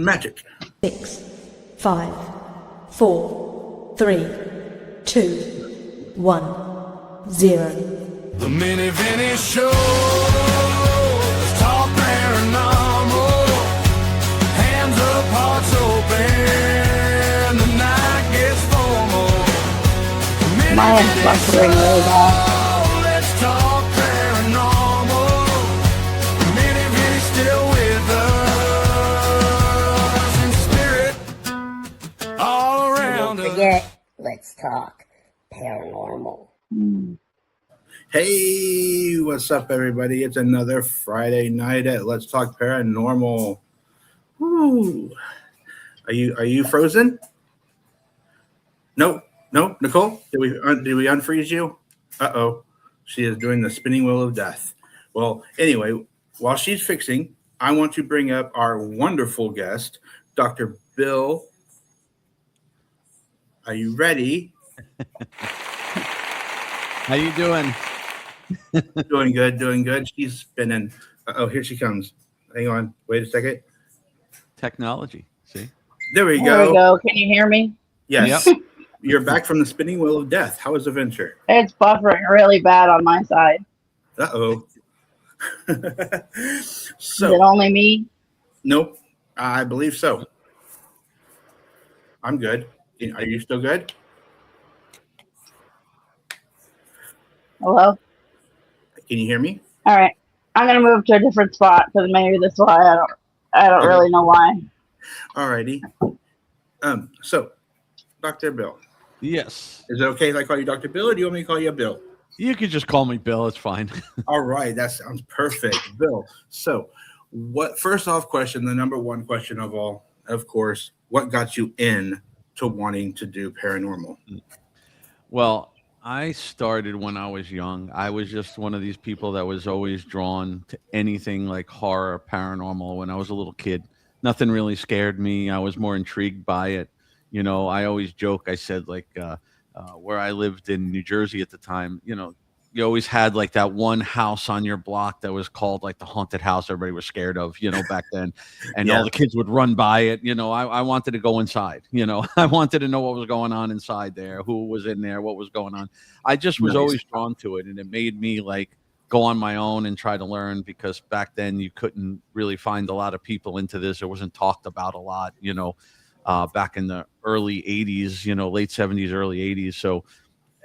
magic. 6, 5, 4, 3, 2, 1, 0. The Mini Vinny Show. Talk paranormal. Hands up, hearts open. The night gets formal. My head's buffering really bad. Let's talk paranormal. Mini Vinny's still with us in spirit. All around Don't us. forget, let's talk paranormal. Hey, what's up, everybody? It's another Friday night at Let's Talk Paranormal. Woo. Are you frozen? No, Nicole. Did we unfreeze you? Uh-oh, she is doing the spinning wheel of death. Well, anyway, while she's fixing, I want to bring up our wonderful guest, Dr. Bill. Are you ready? How you doing? Doing good. She's spinning. Uh-oh, here she comes. Hang on. Wait a second. Technology. See? There we There we go. go. Can you hear me? Yes. Yep. You're back from the spinning wheel of death. How was the venture? It's buffering really bad on my side. Uh-oh. Is So, it only me? nope. I believe so. I'm good. Are you still good? Hello? Can you hear me? All right. I'm going to move to a different spot because maybe that's why I don't really know why. Alrighty. So, Dr. Bill, Yes. is it okay if I call you Dr. Bill, or do you want me to call you Bill? You could just call me Bill. It's fine. All right, that sounds perfect, Bill. So, first off, the number one question of all, of course, what got you in to wanting to do paranormal? Well, I started when I was young. I was just one of these people that was always drawn to anything like horror, paranormal when I was a little kid. Nothing really scared me. I was more intrigued by it. You know, I always joke. I said, where I lived in New Jersey at the time, you always had like that one house on your block that was called like the haunted house everybody was scared of, back then. And Yeah. all the kids would run by it. I wanted to go inside, I wanted to know what was going on inside there, who was in there, what was going on. I just was Nice. always drawn to it. And it made me like go on my own and try to learn, because back then you couldn't really find a lot of people into this. It wasn't talked about a lot, back in the early 80s, late 70s, early 80s. So,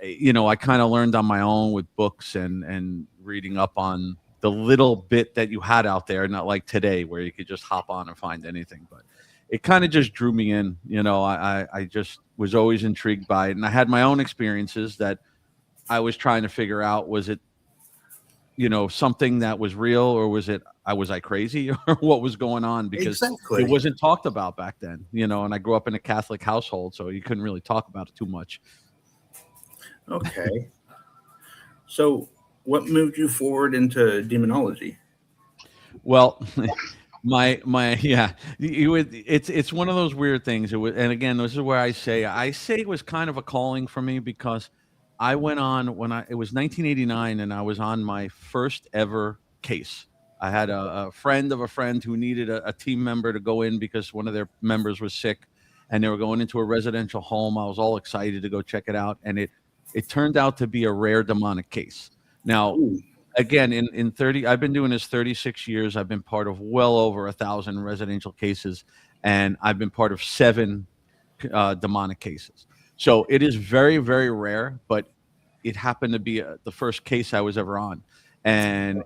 I kind of learned on my own with books and reading up on the little bit that you had out there, not like today where you could just hop on and find anything. But it kind of just drew me in. I just was always intrigued by it. And I had my own experiences that I was trying to figure out, was it, something that was real, or was I crazy, or what was going on? Because Exactly. it wasn't talked about back then, and I grew up in a Catholic household, so you couldn't really talk about it too much. Okay. So, what moved you forward into demonology? Well, it's one of those weird things. It was, and again, this is where I say it was kind of a calling for me, because I went on it was 1989, and I was on my first ever case. I had a friend of a friend who needed a team member to go in because one of their members was sick, and they were going into a residential home. I was all excited to go check it out, and it turned out to be a rare demonic case. Now, Ooh. again, I've been doing this 36 years. I've been part of well over 1,000 residential cases, and I've been part of 7 demonic cases. So it is very, very rare, but it happened to be the first case I was ever on. And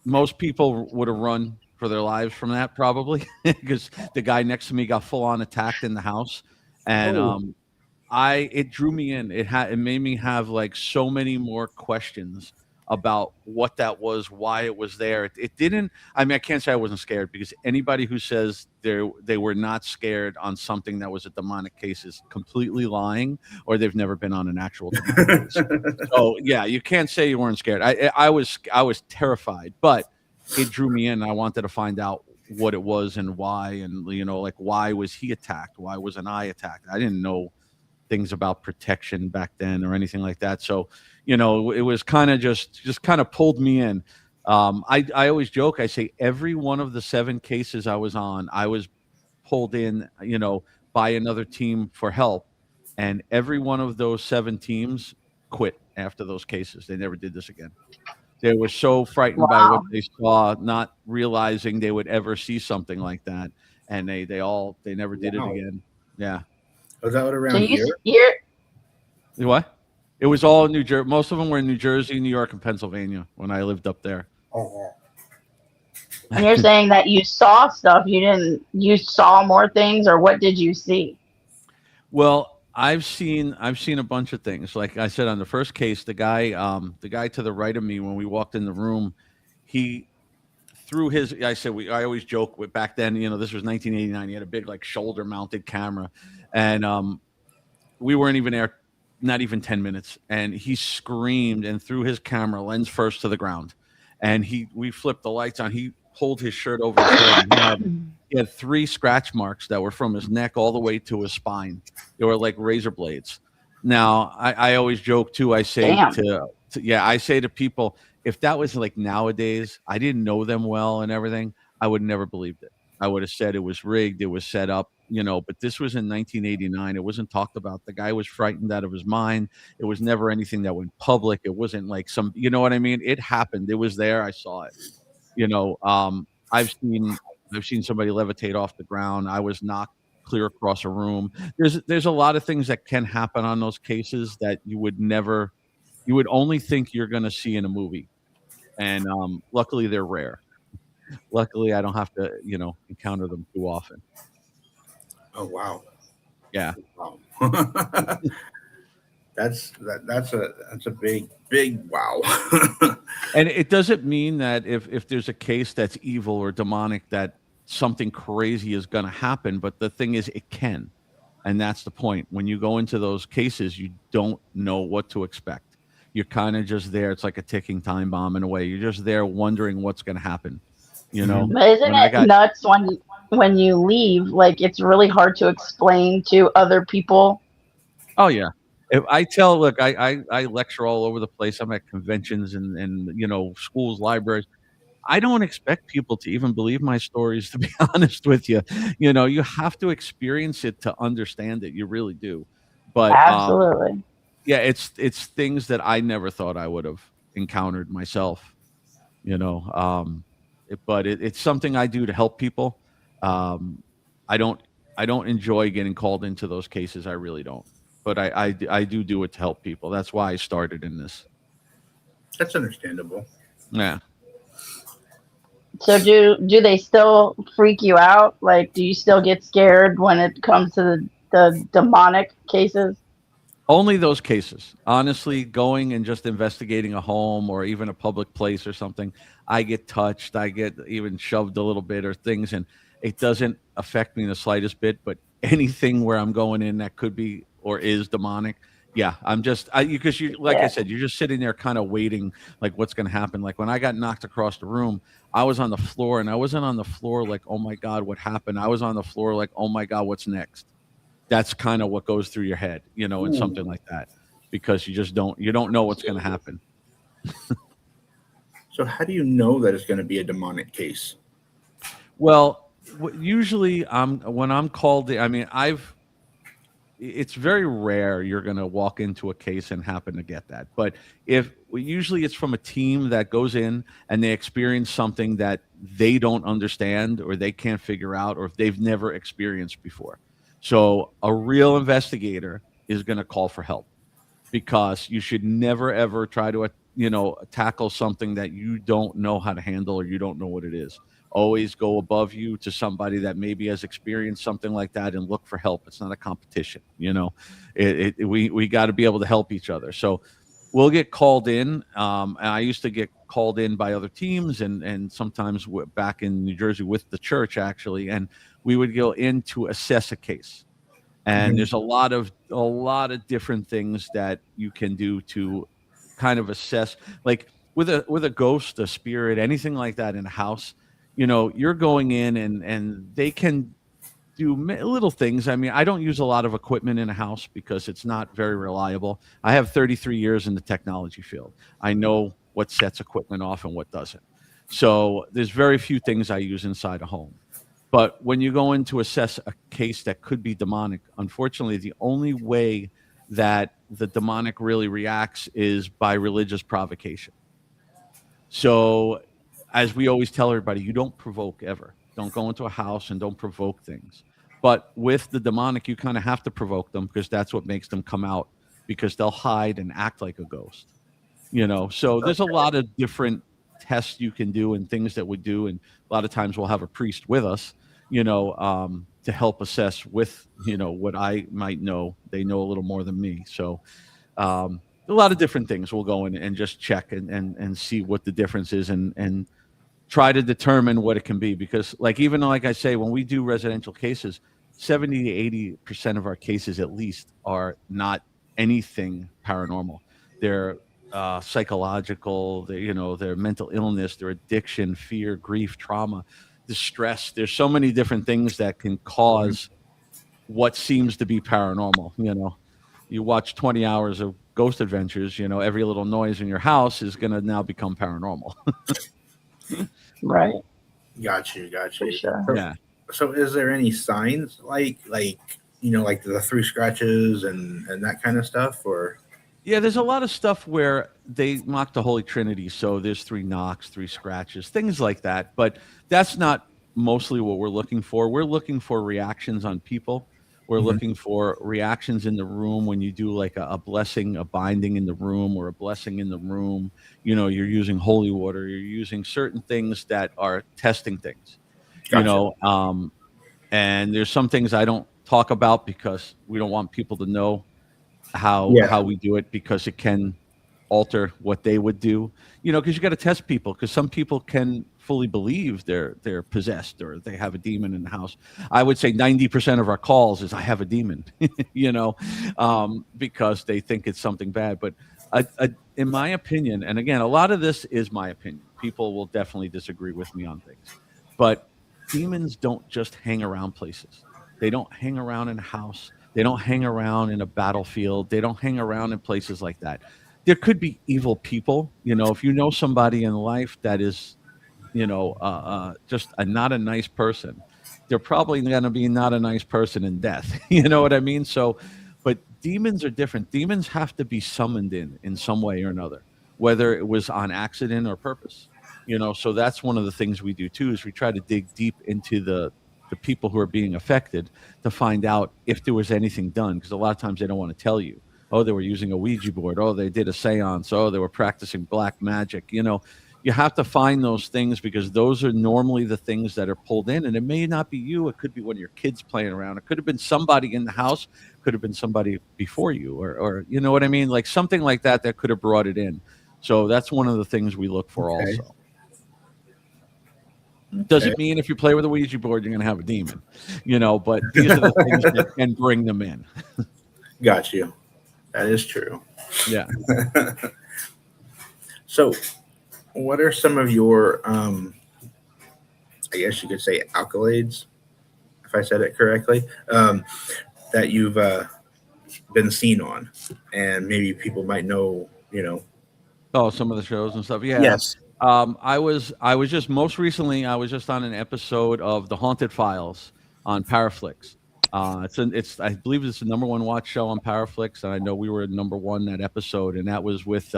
most people would have run for their lives from that, probably, because the guy next to me got full on attacked in the house. And it drew me in. It made me have like so many more questions about what that was, why it was there. It didn't. I mean, I can't say I wasn't scared, because anybody who says they were not scared on something that was a demonic case is completely lying, or they've never been on an actual demonic case. So yeah, you can't say you weren't scared. I was terrified, but it drew me in. I wanted to find out what it was and why, and like, why was he attacked? Why wasn't I attacked? I didn't know things about protection back then or anything like that. So, it was kind of just kind of pulled me in. I always joke. I say every one of the 7 cases I was on, I was pulled in, by another team for help, and every one of those 7 teams quit after those cases. They never did this again. They were so frightened by what Wow. they saw, not realizing they would ever see something like that, and they never did it Wow. again. Yeah. Was that So around you here? you're What? It was all in New Jersey. Most of them were in New Jersey, New York, and Pennsylvania when I lived up there. Oh, and you're saying that you saw stuff. You saw more things, or what did you see? Well, I've seen a bunch of things. Like I said on the first case, the guy to the right of me when we walked in the room, he threw his. I always joke with back then. This was 1989. He had a big like shoulder mounted camera, and we weren't even there, not even 10 minutes, and he screamed and threw his camera lens first to the ground, and we flipped the lights on. He pulled his shirt over his head, and he had 3 scratch marks that were from his neck all the way to his spine. They were like razor blades. Now, I always joke too. I say Damn. I say to people, if that was like nowadays, I didn't know them well and everything, I would never believed it. I would have said it was rigged, it was set up, but this was in 1989. It wasn't talked about. The guy was frightened out of his mind. It was never anything that went public. It wasn't like you know what I mean? It happened. It was there. I saw it. I've seen somebody levitate off the ground. I was knocked clear across a room. There's a lot of things that can happen on those cases that you would only think you're going to see in a movie. And luckily they're rare. Luckily I don't have to, encounter them too often. oh wow. Yeah. Wow. That's a big wow. And it doesn't mean that if there's a case that's evil or demonic that something crazy is going to happen, but the thing is it can. And that's the point. When you go into those cases, you don't know what to expect. You're kind of just there. It's like a ticking time bomb in a way. You're just there wondering what's going to happen. But isn't When I it got nuts when you leave? Like it's really hard to explain to other people. Oh yeah. If look, I lecture all over the place. I'm at conventions and schools, libraries. I don't expect people to even believe my stories, to be honest with you. You have to experience it to understand it. You really do. But Absolutely. yeah, it's things that I never thought I would have encountered myself. You know, but it's something I do to help people. Um, I don't I don't enjoy getting called into those cases. I really don't. But I do it to help people. That's why I started in this. That's understandable. Yeah. So do they still freak you out? Like, do you still get scared when it comes to the demonic cases? Only those cases. Honestly, going and just investigating a home or even a public place or something, I get touched. I get even shoved a little bit or things, and it doesn't affect me in the slightest bit. But anything where I'm going in that could be or is demonic, yeah, because you, like I Yeah. said, you're just sitting there kind of waiting, like what's going to happen. Like when I got knocked across the room, I was on the floor, and I wasn't on the floor like, oh my God, what happened? I was on the floor like, oh my God, what's next? That's kind of what goes through your head, in something like that, because you don't know what's going to happen. So how do you know that it's going to be a demonic case? Well, usually when I'm called, I mean, it's very rare you're going to walk into a case and happen to get that. But usually it's from a team that goes in and they experience something that they don't understand or they can't figure out or if they've never experienced before. So a real investigator is going to call for help, because you should never ever try to tackle something that you don't know how to handle or you don't know what it is. Always go above you to somebody that maybe has experienced something like that and look for help. It's not a competition. We got to be able to help each other. So we'll get called in, and I used to get called in by other teams and sometimes back in New Jersey with the church actually, and we would go in to assess a case. And there's a lot of different things that you can do to kind of assess, like with a ghost, a spirit, anything like that in a house. You're going in and they can do little things. I mean, I don't use a lot of equipment in a house because it's not very reliable. I have 33 years in the technology field. I know what sets equipment off and what doesn't. So there's very few things I use inside a home. But when you go in to assess a case that could be demonic, unfortunately, the only way that the demonic really reacts is by religious provocation. So, as we always tell everybody, you don't provoke ever. Don't go into a house and don't provoke things. But with the demonic, you kind of have to provoke them because that's what makes them come out, because they'll hide and act like a ghost. So there's a lot of different tests you can do and things that we do, and a lot of times we'll have a priest with us, to help assess with what I might know. They know a little more than me, so a lot of different things. We'll go in and just check and see what the difference is, and try to determine what it can be. Because even like I say, when we do residential cases, 70 to 80% of our cases at least are not anything paranormal. They're psychological, their mental illness, their addiction, fear, grief, trauma, distress. There's so many different things that can cause what seems to be paranormal. You watch 20 hours of Ghost Adventures, every little noise in your house is going to now become paranormal. Right. Got you. For sure. Yeah. So is there any signs like the three scratches and that kind of stuff, or? Yeah, there's a lot of stuff where they mock the Holy Trinity. So there's 3 knocks, 3 scratches, things like that. But that's not mostly what we're looking for. We're looking for reactions on people. We're looking for reactions in the room when you do like a blessing, a binding in the room, or a blessing in the room. You're using holy water. You're using certain things that are testing things. Gotcha. And there's some things I don't talk about because we don't want people to know Yeah. how we do it, because it can alter what they would do, because you got to test people, because some people can fully believe they're possessed or they have a demon in the house. I would say 90% of our calls is I have a demon, because they think it's something bad. But in my opinion, and again, a lot of this is my opinion, people will definitely disagree with me on things, but demons don't just hang around places. They don't hang around in a house. They don't hang around in a battlefield. They don't hang around in places like that. There could be evil people. If you know somebody in life that is, just not a nice person, they're probably going to be not a nice person in death. You know what I mean? So, but demons are different. Demons have to be summoned in some way or another, whether it was on accident or purpose. So that's one of the things we do too, is we try to dig deep into the people who are being affected to find out if there was anything done. Because a lot of times they don't want to tell you. Oh, they were using a Ouija board. Oh, they did a seance. Oh, they were practicing black magic. You have to find those things, because those are normally the things that are pulled in. And it may not be you. It could be one of your kids playing around. It could have been somebody in the house. Could have been somebody before you, or you know what I mean? Like something like that could have brought it in. So that's one of the things we look for also. Doesn't mean if you play with a Ouija board, you're going to have a demon, but these are the things that can bring them in. Got you. That is true. Yeah. So what are some of your, I guess you could say accolades, if I said it correctly, that you've been seen on, and maybe people might know, Oh, some of the shows and stuff. Yeah. Yes. I was just most recently, I was just on an episode of The Haunted Files on Paraflix. I believe it's the #1 watch show on Paraflix, and I know we were #1 that episode, and that was with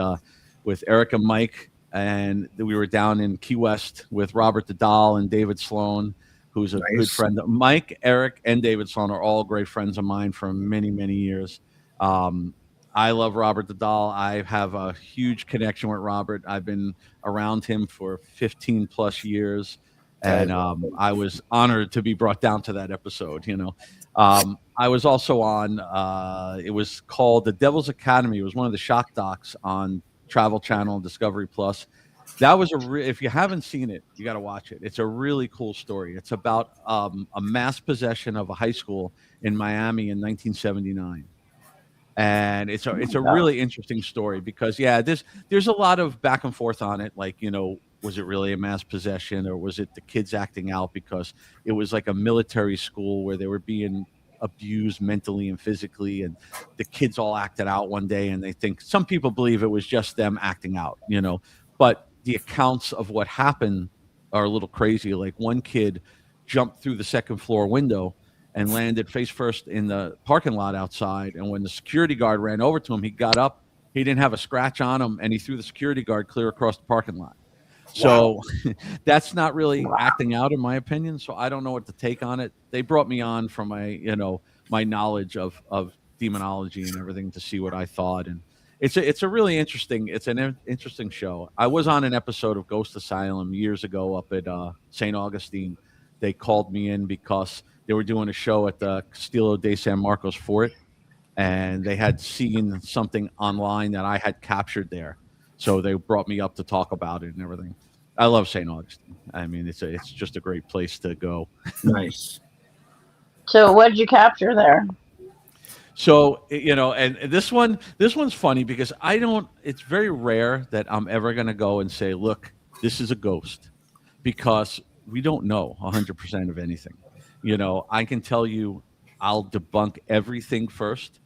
Eric and Mike, and we were down in Key West with Robert the Doll and David Sloan, who's a good friend. Mike, Eric, and David Sloan are all great friends of mine from many, many years. I love Robert the Doll. I have a huge connection with Robert. I've been around him for 15 plus years. And I was honored to be brought down to that episode. I was also on, it was called The Devil's Academy. It was one of the shock docs on Travel Channel and Discovery Plus. That was if you haven't seen it, you got to watch it. It's a really cool story. It's about a mass possession of a high school in Miami in 1979. And it's a really interesting story, because there's a lot of back and forth on it. Like, was it really a mass possession, or was it the kids acting out because it was like a military school where they were being abused mentally and physically, and the kids all acted out one day, and some people believe it was just them acting out, but the accounts of what happened are a little crazy. Like one kid jumped through the second floor window and landed face first in the parking lot outside. And when the security guard ran over to him, he got up. He didn't have a scratch on him, and he threw the security guard clear across the parking lot. So that's not really acting out, in my opinion. So I don't know what to take on it. They brought me on for my knowledge of demonology and everything to see what I thought. And it's an interesting show. I was on an episode of Ghost Asylum years ago up at St. Augustine. They called me in because they were doing a show at the Castillo de San Marcos Fort, and they had seen something online that I had captured there. So they brought me up to talk about it and everything. I love St. Augustine. I mean, it's just a great place to go. Nice. So what did you capture there? So, and this one's funny because it's very rare that I'm ever going to go and say, look, this is a ghost, because we don't know 100% of anything. I can tell you, I'll debunk everything first.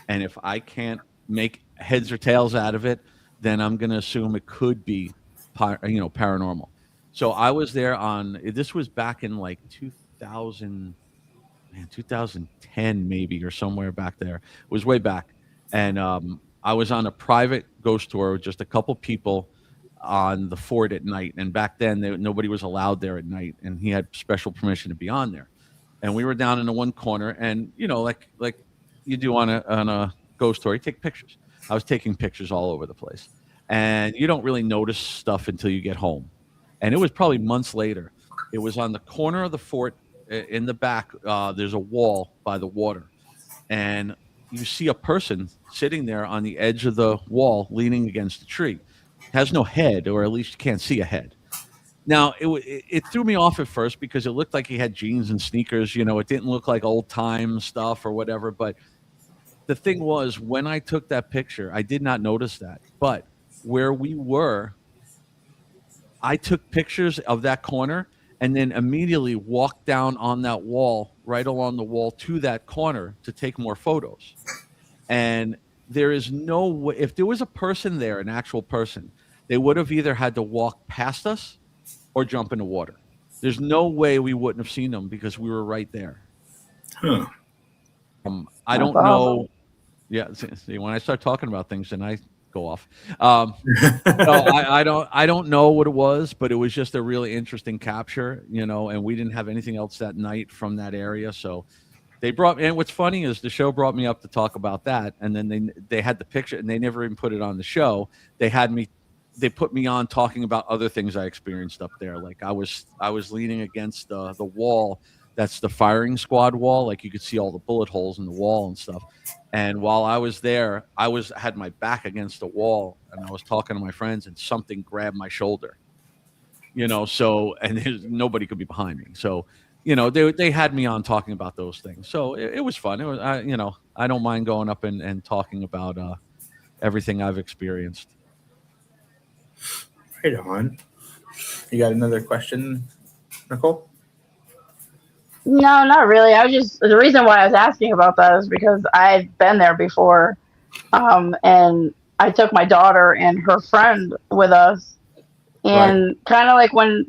And if I can't make heads or tails out of it, then I'm going to assume it could be, paranormal. So I was there this was back in like 2010 maybe, or somewhere back there. It was way back. And I was on a private ghost tour with just a couple people on the fort at night. And back then, nobody was allowed there at night. And he had special permission to be on there. And we were down in the one corner. And, like you do on a ghost tour, you take pictures. I was taking pictures all over the place. And you don't really notice stuff until you get home. And it was probably months later. It was on the corner of the fort in the back. There's a wall by the water. And you see a person sitting there on the edge of the wall leaning against the tree. Has no head, or at least you can't see a head. Now, it threw me off at first because it looked like he had jeans and sneakers. It didn't look like old time stuff or whatever. But the thing was, when I took that picture, I did not notice that. But where we were, I took pictures of that corner and then immediately walked down on that wall, right along the wall to that corner to take more photos. And there is no way, if there was a person there, an actual person, they would have either had to walk past us or jump in the water. There's no way we wouldn't have seen them because we were right there. Huh. I don't know. Yeah. See, when I start talking about things, then I go off. No, I don't know what it was, but it was just a really interesting capture, and we didn't have anything else that night from that area. So they brought me, and what's funny is the show brought me up to talk about that. And then they had the picture, and they never even put it on the show. They put me on talking about other things I experienced up there. Like I was leaning against the wall. That's the firing squad wall. Like you could see all the bullet holes in the wall and stuff. And while I was there, had my back against the wall, and I was talking to my friends, and something grabbed my shoulder. So, and nobody could be behind me. So, they had me on talking about those things. So it was fun. It was, I don't mind going up and talking about everything I've experienced. Right on. You got another question, Nicole? No, not really. The reason why I was asking about that is because I've been there before. And I took my daughter and her friend with us. And kind of like when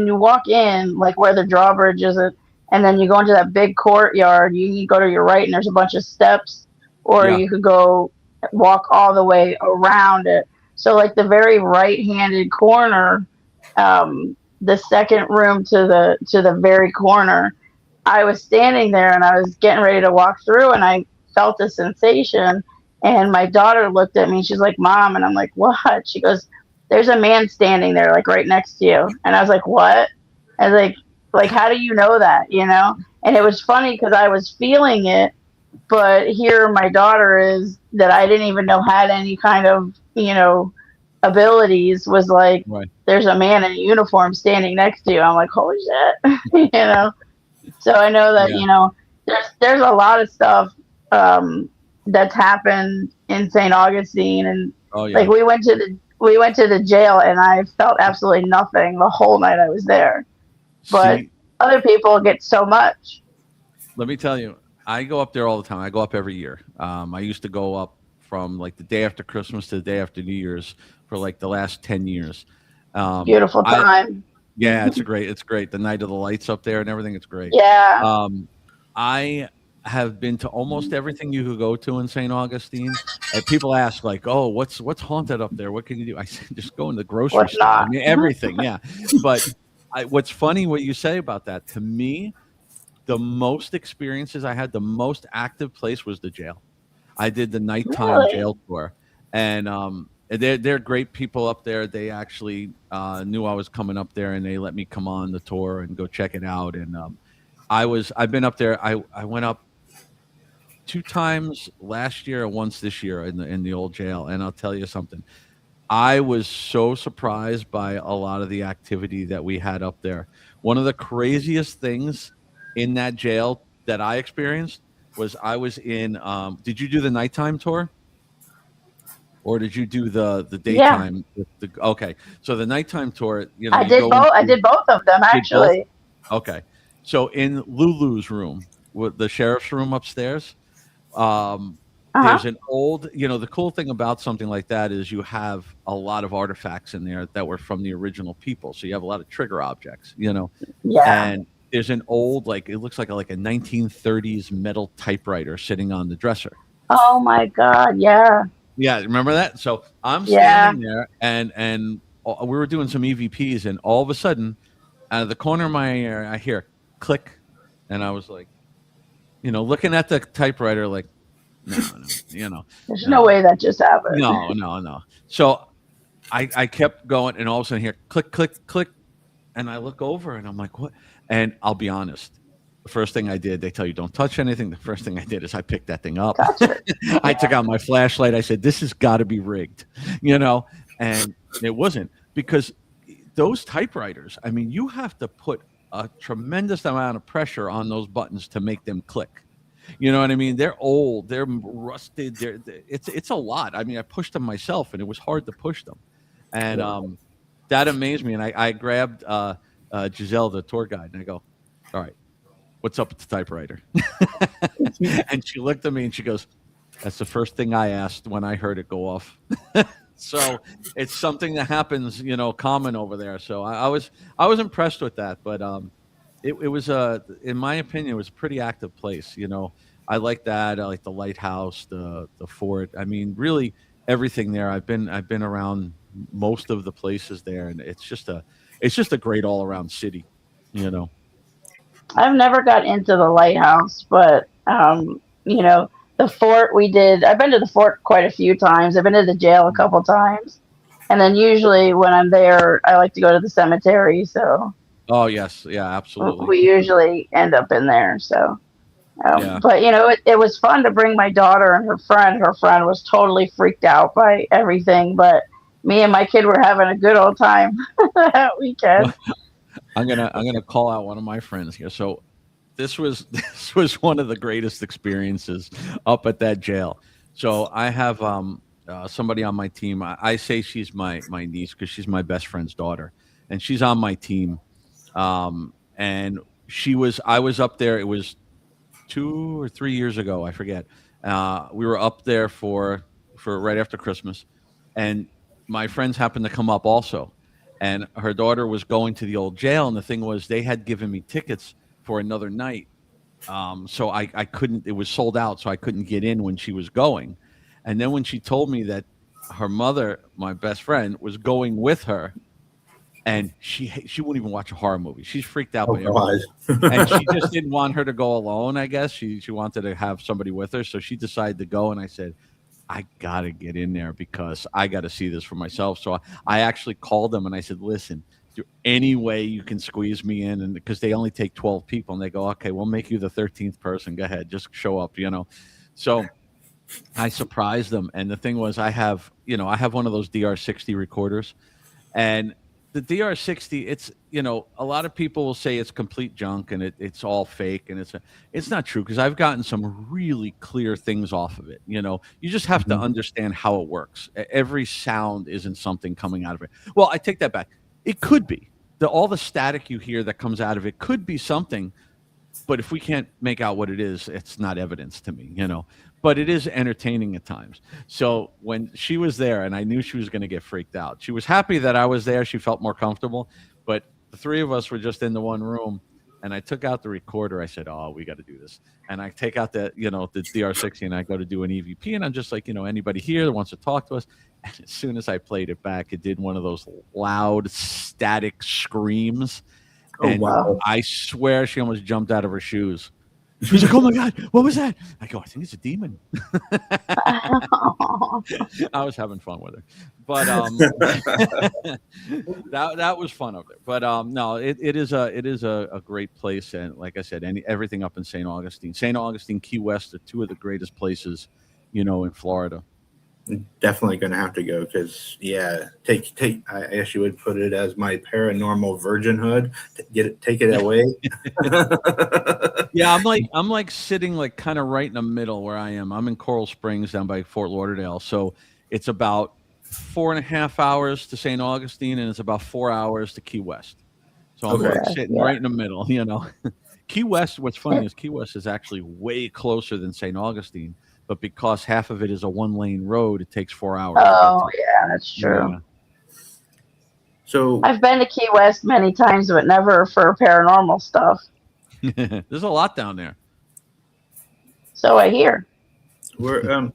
you walk in, like where the drawbridge is, and then you go into that big courtyard, you can go to your right and there's a bunch of steps, or you could go walk all the way around it. So like the very right-handed corner, the second room to the very corner, I was standing there and I was getting ready to walk through, and I felt a sensation, and my daughter looked at me and she's like, "Mom," and I'm like, "What?" She goes, "There's a man standing there, like right next to you." And I was like, "What?" I was like, "How do you know that?" And it was funny because I was feeling it, but here my daughter is, that I didn't even know had any kind of, abilities, was like, there's a man in a uniform standing next to you. I'm like, holy shit. So I know that, there's a lot of stuff that's happened in St. Augustine, and like we went to the jail and I felt absolutely nothing the whole night I was there. But other people get so much. Let me tell you, I go up there all the time. I go up every year. I used to go up from like the day after Christmas to the day after New Year's for like the last 10 years. Beautiful time. Yeah, it's great. The night of the lights up there and everything, it's great. Yeah. Um, I have been to almost everything you could go to in St. Augustine. And people ask like, "Oh, what's haunted up there? What can you do?" I said, "Just go in the grocery What's store." I not? mean, everything, yeah. But what's funny what you say about that. To me, the most experiences I had, the most active place was the jail. I did the nighttime Really? jail tour, and they're great people up there. They actually knew I was coming up there, and they let me come on the tour and go check it out. And I've been up there. I went up 2 times last year and once this year in the old jail. And I'll tell you something. I was so surprised by a lot of the activity that we had up there. One of the craziest things in that jail that I experienced was I was in. Did you do the nighttime tour? Or did you do the Yeah. daytime with okay. So the nighttime tour, I you did go both. I into did both of them did both? actually. Okay. So in Lulu's room, with the sheriff's room upstairs, um, Uh huh. there's an old, the cool thing about something like that is you have a lot of artifacts in there that were from the original people. So you have a lot of trigger objects, Yeah. and there's an old, like, it looks like a 1930s metal typewriter sitting on the dresser. Oh my God. Yeah. Yeah, remember that? So I'm Yeah. standing there, and we were doing some EVPs, and all of a sudden, out of the corner of my ear, I hear click, and I was like, looking at the typewriter, like, no, no, There's no no, way that just happened. no, no, no. So I kept going, and all of a sudden, here, click, click, click, and I look over, and I'm like, what? And I'll be honest. The first thing I did, they tell you don't touch anything. The first thing I did is I picked that thing up. Touch it. I took out my flashlight. I said, "This has got to be rigged," and it wasn't, because those typewriters. I mean, you have to put a tremendous amount of pressure on those buttons to make them click. You know what I mean? They're old, they're rusted. It's a lot. I mean, I pushed them myself, and it was hard to push them, and that amazed me. And I grabbed Giselle, the tour guide, and I go, "All right, what's up with the typewriter?" And she looked at me and she goes, "That's the first thing I asked when I heard it go off." So it's something that happens, common over there. So I was impressed with that, but it was in my opinion, it was a pretty active place. I like that. I like the lighthouse, the fort. I mean, really everything there. I've been around most of the places there, and it's just a great all around city. You know. I've never got into the lighthouse, but the fort we did. I've been to the fort quite a few times. I've been to the jail a couple times, and then usually when I'm there, I like to go to the cemetery. So Oh yes, yeah, absolutely. we usually end up in there. So, Yeah. but it was fun to bring my daughter and her friend. Her friend was totally freaked out by everything, but me and my kid were having a good old time that weekend. I'm gonna call out one of my friends here. So this was this was one of the greatest experiences up at that jail. So I have somebody on my team. I say she's my niece because she's my best friend's daughter, and she's on my team. And I was up there. It was 2 or 3 years ago. I forget. We were up there for right after Christmas, and my friends happened to come up also, and her daughter was going to the old jail, and the thing was they had given me tickets for another night, so I couldn't. It was sold out, so I couldn't get in when she was going, and then when she told me that her mother, my best friend, was going with her, and she wouldn't even watch a horror movie. She's freaked out Oh by everything, God. and she just didn't want her to go alone. I guess she wanted to have somebody with her, so she decided to go. And I said, I gotta get in there because I got to see this for myself. So I actually called them and I said, listen, is there any way you can squeeze me in? And because they only take 12 people, and they go, okay, we'll make you the 13th person. Go ahead, just show up. So I surprised them, and the thing was, I have one of those DR60 recorders, and the DR60, a lot of people will say it's complete junk and it's all fake, and it's not true, because I've gotten some really clear things off of it. You just have to Mhm. understand how it works. Every sound isn't something coming out of it. Well, I take that back. It could be all the static you hear that comes out of it could be something, but if we can't make out what it is, it's not evidence to me. But it is entertaining at times. So when she was there and I knew she was going to get freaked out, she was happy that I was there. She felt more comfortable. But the three of us were just in the one room, and I took out the recorder. I said, "Oh, we got to do this." And I take out the DR60, and I go to do an EVP, and I'm just like, anybody here that wants to talk to us. And as soon as I played it back, it did one of those loud, static screams, Oh and wow! I swear she almost jumped out of her shoes. She was like, "Oh my god, what was that?" I go, "I think it's a demon." I was having fun with her, but that was fun over there. But no, it is a great place, and like I said, everything up in St. Augustine, Key West are two of the greatest places, in Florida. Definitely going to have to go because yeah, take. I guess you would put it as my paranormal virginhood. Take it away. Yeah, I'm like sitting like kind of right in the middle where I am. I'm in Coral Springs down by Fort Lauderdale, so it's about 4.5 hours to St. Augustine, and it's about 4 hours to Key West. So I'm Okay. like sitting right in the middle. Key West. What's funny is Key West is actually way closer than St. Augustine, but because half of it is a one-lane road, it takes 4 hours to get Oh to. yeah, that's true. Yeah. So I've been to Key West many times, but never for paranormal stuff. There's a lot down there. So I hear. we're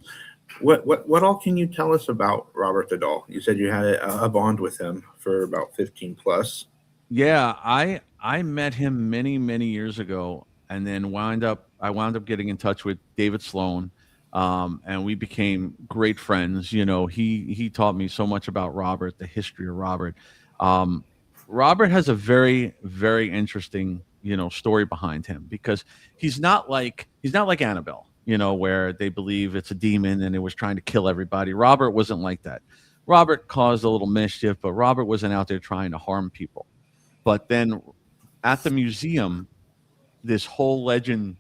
what all can you tell us about Robert the Doll? You said you had a bond with him for about 15 plus. Yeah, I met him many many years ago, and then I wound up getting in touch with David Sloan, and we became great friends. He taught me so much about Robert, the history of Robert. Um, Robert has a very very interesting story behind him because he's not like Annabelle, where they believe it's a demon and it was trying to kill everybody. Robert wasn't like that. Robert caused a little mischief, but Robert wasn't out there trying to harm people. But then at the museum, this whole legend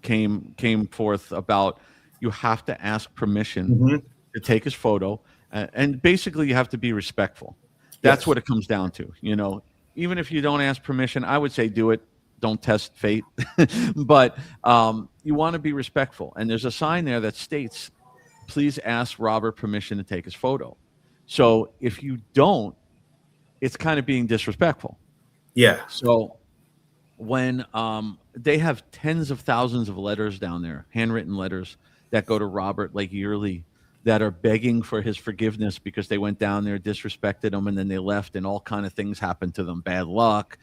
came forth about you have to ask permission Mm-hmm. to take his photo, and basically you have to be respectful. That's Yes. what it comes down to. Even if you don't ask permission, I would say do it. Don't test fate, but you want to be respectful. And there's a sign there that states, "Please ask Robert permission to take his photo." So if you don't, it's kind of being disrespectful. Yeah. So when they have tens of thousands of letters down there, handwritten letters that go to Robert like yearly, that are begging for his forgiveness because they went down there, disrespected him, and then they left, and all kind of things happened to them, bad luck,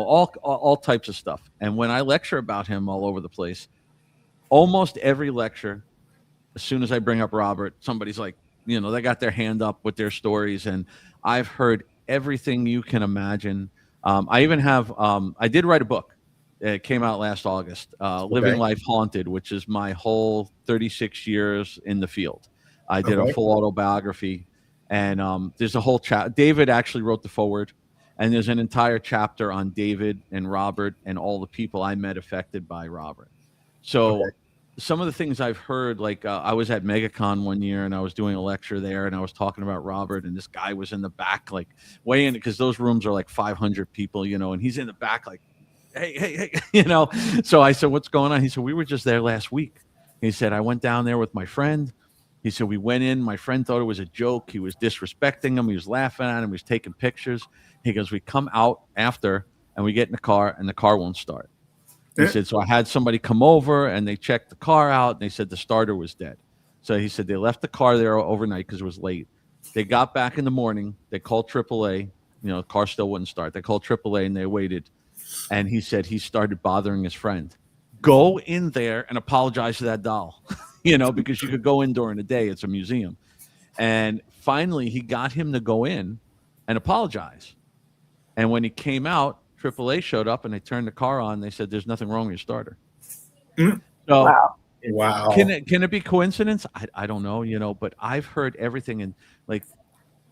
all types of stuff. And when I lecture about him all over the place, almost every lecture, as soon as I bring up Robert, somebody's like, they got their hand up with their stories, and I've heard everything you can imagine. I even have, I did write a book. It came out last August, Living Okay. Life Haunted, which is my whole 36 years in the field. I did a Okay. full autobiography, and there's a whole David actually wrote the foreword, and there's an entire chapter on David and Robert and all the people I met affected by Robert. Okay. So some of the things I've heard, like I was at MegaCon one year and I was doing a lecture there and I was talking about Robert, and this guy was in the back, like way in, because those rooms are like 500 people, and he's in the back, like, hey, hey, hey, So I said, "What's going on?" He said, "We were just there last week." He said, "I went down there with my friend." He said, "We went in. My friend thought it was a joke. He was disrespecting him. He was laughing at him. He was taking pictures." He goes, "We come out after and we get in the car and the car won't start." He Eh, said, "So I had somebody come over and they checked the car out and they said the starter was dead." So he said they left the car there overnight because it was late. They got back in the morning. They called AAA. The car still wouldn't start. They called AAA and they waited. And he said he started bothering his friend. Go in there and apologize to that doll, because you could go in during the day. It's a museum. And finally, he got him to go in and apologize. And when he came out, AAA showed up and they turned the car on. They said, "There's nothing wrong with your starter." mm, So Wow. Wow. can it be coincidence? I don't know, but I've heard everything. And like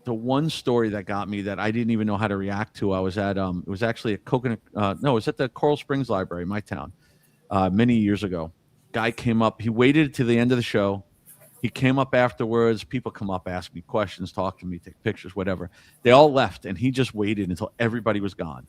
the one story that got me that I didn't even know how to react to, I was at it was actually at Coconut no, it was at the Coral Springs Library, my town, many years ago. Guy came up, he waited to the end of the show. He came up afterwards. People come up, ask me questions, talk to me, take pictures, whatever. They all left, and he just waited until everybody was gone.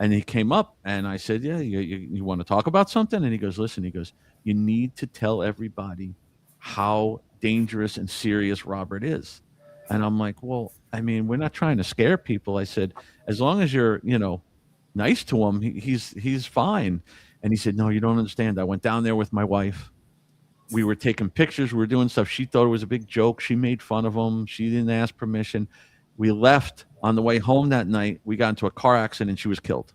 And he came up, and I said, "Yeah, you want to talk about something?" And he goes, "Listen," he goes, "you need to tell everybody how dangerous and serious Robert is." And I'm like, "Well, I mean, we're not trying to scare people." I said, "As long as you're, nice to him. He's fine. And he said, no, you don't understand. I went down there with my wife. We were taking pictures. We were doing stuff. She thought it was a big joke. She made fun of him. She didn't ask permission. We left on the way home that night. We got into a car accident. She was killed.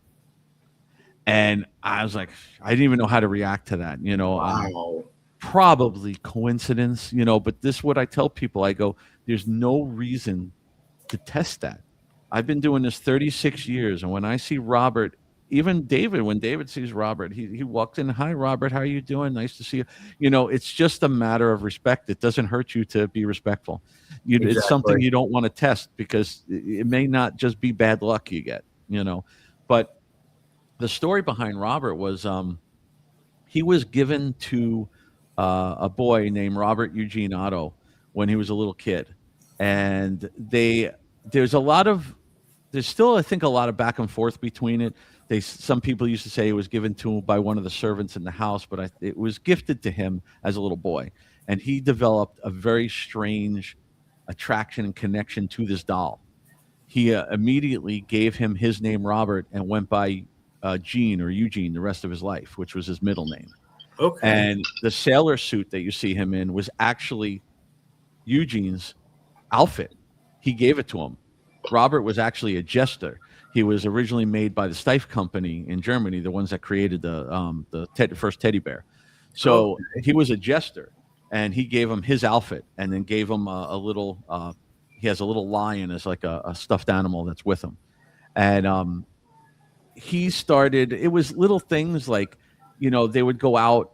And I was like, I didn't even know how to react to that. Wow. Probably coincidence, but this is what I tell people. I go, there's no reason to test that. I've been doing this 36 years. And when I see Robert, even David, when David sees Robert, he walked in, hi, Robert, how are you doing? Nice to see you. It's just a matter of respect. It doesn't hurt you to be respectful. It's something Exactly. you don't want to test because it may not just be bad luck you get. But the story behind Robert was he was given to a boy named Robert Eugene Otto when he was a little kid, and there's a lot of there's still I think a lot of back and forth between it. Some people used to say it was given to him by one of the servants in the house, but it was gifted to him as a little boy, and he developed a very strange attraction and connection to this doll. He immediately gave him his name Robert and went by Gene or Eugene the rest of his life, which was his middle name. Okay. And the sailor suit that you see him in was actually Eugene's outfit. He gave it to him. Robert was actually a jester. He was originally made by the Steiff Company in Germany, the ones that created the first teddy bear. So Okay. he was a jester, and he gave him his outfit, and then gave him a little. He has a little lion as like a stuffed animal that's with him, and he started. It was little things like, they would go out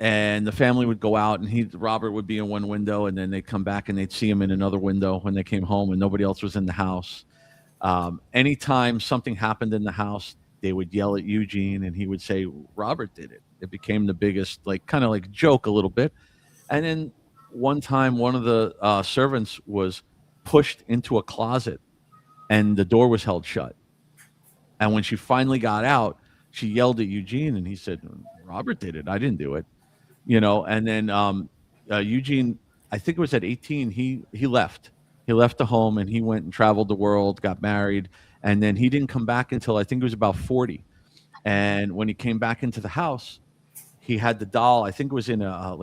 and the family would go out and Robert would be in one window and then they'd come back and they'd see him in another window when they came home and nobody else was in the house. Anytime something happened in the house, they would yell at Eugene and he would say, Robert did it. It became the biggest, like, kind of like joke a little bit. And then one time, one of the servants was pushed into a closet and the door was held shut. And when she finally got out, she yelled at Eugene and he said, Robert did it. I didn't do it. And then Eugene, I think it was at 18, he left. He left the home and he went and traveled the world, got married, and then he didn't come back until I think it was about 40. And when he came back into the house, he had the doll. I think it was in a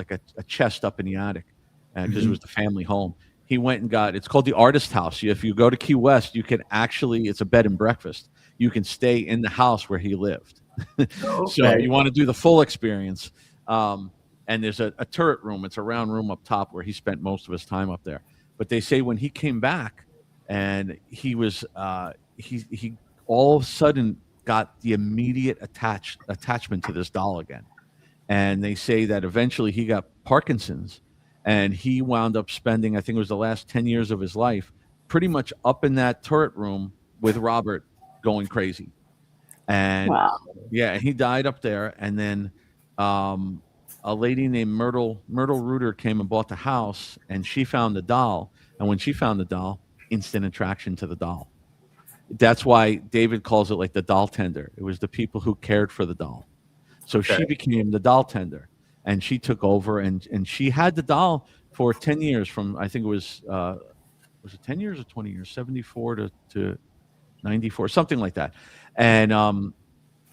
chest up in the attic because it Mhm. was the family home. He went and got it's called the Artist House. If you go to Key West, you can actually it's a bed and breakfast. You can stay in the house where he lived. So if Okay. you want to do the full experience, and there's a turret room. It's a round room up top where he spent most of his time up there. But they say when he came back, and he was he all of a sudden got the immediate attachment to this doll again. And they say that eventually he got Parkinson's, and he wound up spending I think it was the last 10 years of his life pretty much up in that turret room with Robert going crazy. And Wow. yeah, he died up there. And then a lady named Myrtle Reuter came and bought the house, and she found the doll. And when she found the doll, instant attraction to the doll. That's why David calls it like the doll tender. It was the people who cared for the doll. So Okay. she became the doll tender, and she took over, and she had the doll for 10 years. From I think it was it 10 years or 20 years, 74 to 94, something like that. And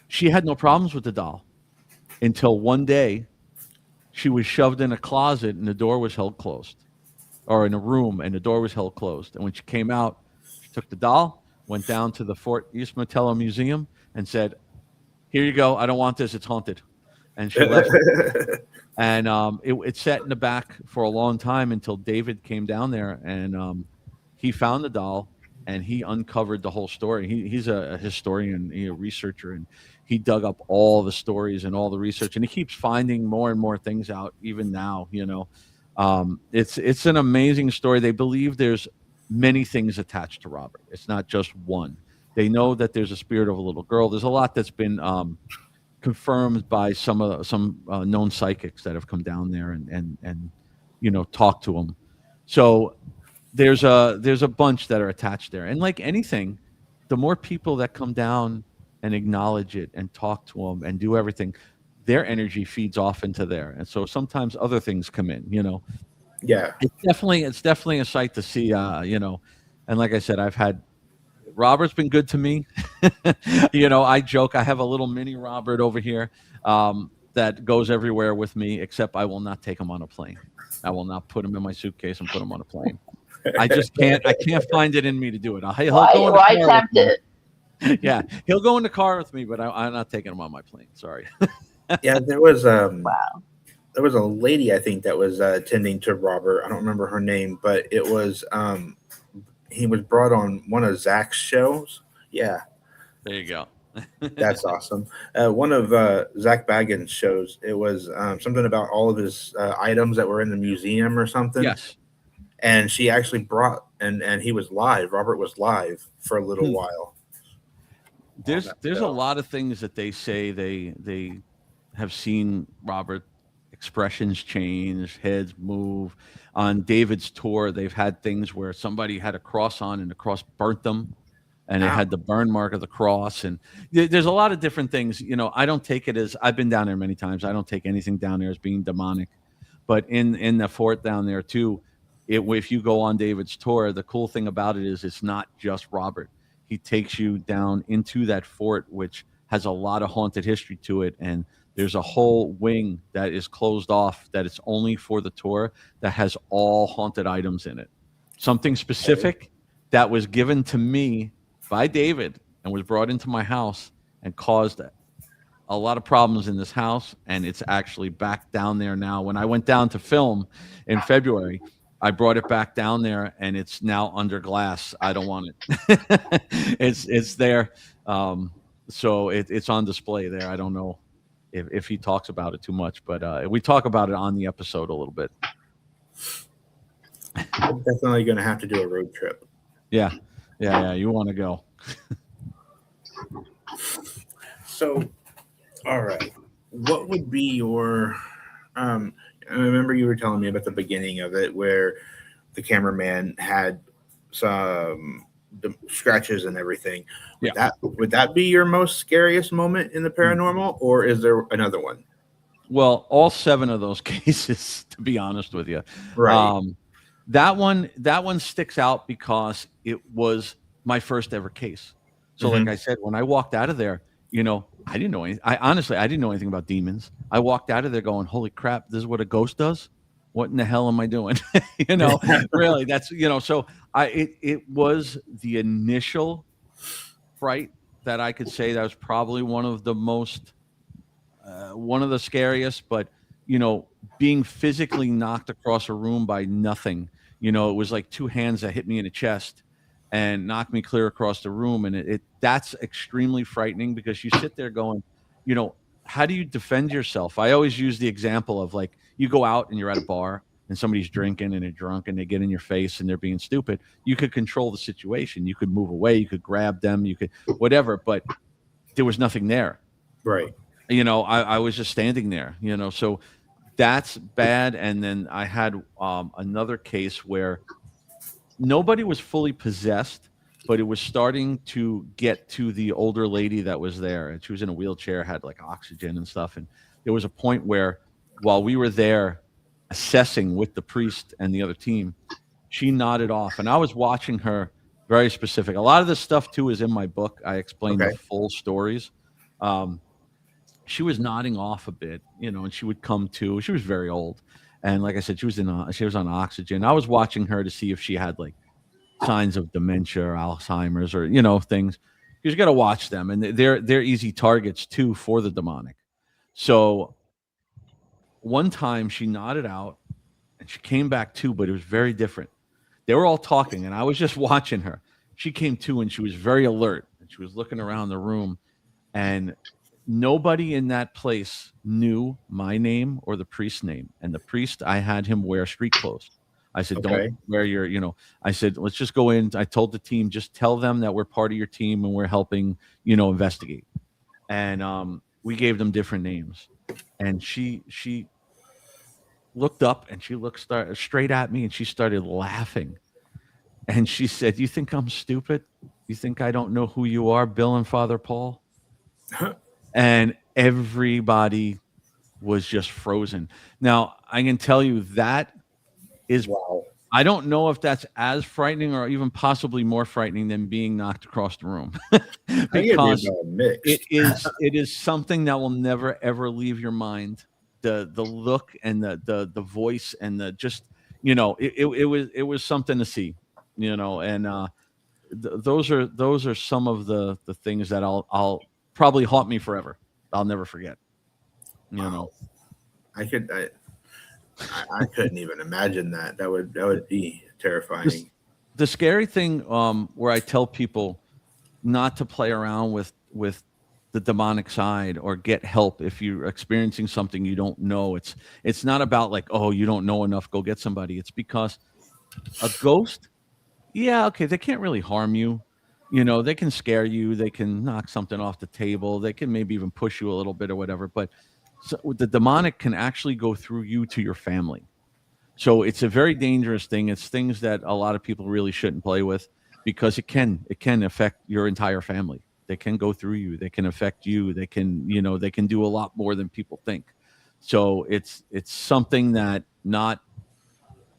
she had no problems with the doll until one day she was shoved in a closet and the door was held closed, or in a room and the door was held closed. And when she came out, she took the doll, went down to the Fort East Martello Museum, and said, "Here you go. I don't want this. It's haunted." And she left. And it sat in the back for a long time until David came down there and he found the doll and he uncovered the whole story. He's a historian, a researcher, and he dug up all the stories and all the research, and he keeps finding more and more things out even now. It's an amazing story. They believe there's many things attached to Robert. It's not just one. They know that there's a spirit of a little girl. There's a lot that's been confirmed by some known psychics that have come down there and talked to him. So there's a bunch that are attached there, and like anything, the more people that come down and acknowledge it and talk to them and do everything, their energy feeds off into there, and so sometimes other things come in. Yeah. It's definitely a sight to see. And like I said, I've had Robert's been good to me. I joke. I have a little mini Robert over here that goes everywhere with me, except I will not take him on a plane. I will not put him in my suitcase and put him on a plane. I just can't. I can't find it in me to do it. He'll go in the Why car with tempt me. it? Yeah, he'll go in the car with me, but I'm not taking him on my plane. Sorry. Yeah, there was Wow. there was a lady I think that was attending to Robert. I don't remember her name, but it was he was brought on one of Zach's shows. Yeah, There you go. that's awesome. One of Zach Baggins' shows. It was something about all of his items that were in the museum or something. Yes. And she actually brought and he was live. Robert was live for a little Hmm. while. On There's that there's a show. lot of things that they say they have seen Robert expressions change, heads move. On David's tour, they've had things where somebody had a cross on and the cross burnt them, and it Ow. had the burn mark of the cross. And there's a lot of different things. I don't take it as I've been down there many times. I don't take anything down there as being demonic. But in the fort down there too, if you go on David's tour, the cool thing about it is it's not just Robert. He takes you down into that fort, which has a lot of haunted history to it, and there's a whole wing that is closed off that it's only for the tour that has all haunted items in it. Something specific that was given to me by David and was brought into my house and caused a lot of problems in this house, and it's actually back down there now. When I went down to film in February, I brought it back down there, and it's now under glass. I don't want it. It's there, so it's on display there. I don't know if he talks about it too much, but we talk about it on the episode a little bit. I'm definitely going to have to do a road trip. Yeah. You want to go? So, all right, what would be your? I remember you were telling me about the beginning of it, where the cameraman had some scratches and everything. Yeah. Would that be your most scariest moment in the paranormal, or is there another one? Well, all 7 of those cases, to be honest with you. Right. That one sticks out because it was my first ever case. So like Mhm. I said, when I walked out of there, I didn't know I didn't know anything about demons. I walked out of there going, "Holy crap, this is what a ghost does? What in the hell am I doing?" Really, that's, so it was the initial fright that I could say that was probably one of the scariest, but being physically knocked across a room by nothing. It was like 2 hands that hit me in the chest and knocked me clear across the room. And that's extremely frightening because you sit there going, how do you defend yourself? I always use the example of, like, you go out and you're at a bar and somebody's drinking and they're drunk and they get in your face and they're being stupid. You could control the situation. You could move away. You could grab them. You could whatever, but there was nothing there. Right. I was just standing there, so that's bad. And then I had another case where nobody was fully possessed, but it was starting to get to the older lady that was there, and she was in a wheelchair, had like oxygen and stuff. And there was a point where, while we were there assessing with the priest and the other team, she nodded off, and I was watching her very specific. A lot of this stuff too is in my book. I explain the Okay. full stories. She was nodding off a bit, and she would come to. She was very old, and like I said, she was on oxygen. I was watching her to see if she had like signs of dementia or Alzheimer's or things. You got to watch them, and they're easy targets too for the demonic. So one time she nodded out, and she came back too, but it was very different. They were all talking, and I was just watching her. She came to, and she was very alert, and she was looking around the room, and nobody in that place knew my name or the priest's name. And the priest, I had him wear street clothes. I said, Okay. don't wear I said, let's just go in. I told the team, just tell them that we're part of your team and we're helping, investigate. And we gave them different names. And she looked up and she looked straight at me and she started laughing. And she said, "You think I'm stupid? You think I don't know who you are, Bill and Father Paul?" And everybody was just frozen. Now, I can tell you that is, Wow. I don't know if that's as frightening or even possibly more frightening than being knocked across the room, I give you because about mixed. it is something that will never ever leave your mind. The look and the voice and the just, it was something to see, and those are some of the things that I'll probably haunt me forever. I'll never forget. You know. Wow. I could I couldn't even imagine that. That would be This, terrifying. the scary thing, where I tell people not to play around with the demonic side or get help if you're experiencing something you don't know. It's not about like, oh, you don't know enough, go get somebody. It's because a ghost, yeah, okay, they can't really harm you. They can scare you, they can knock something off the table, they can maybe even push you a little bit or whatever. But the demonic can actually go through you to your family. So it's a very dangerous thing. It's things that a lot of people really shouldn't play with, because it can affect your entire family. They can go through you. They can affect you. They can do a lot more than people think. So it's something that not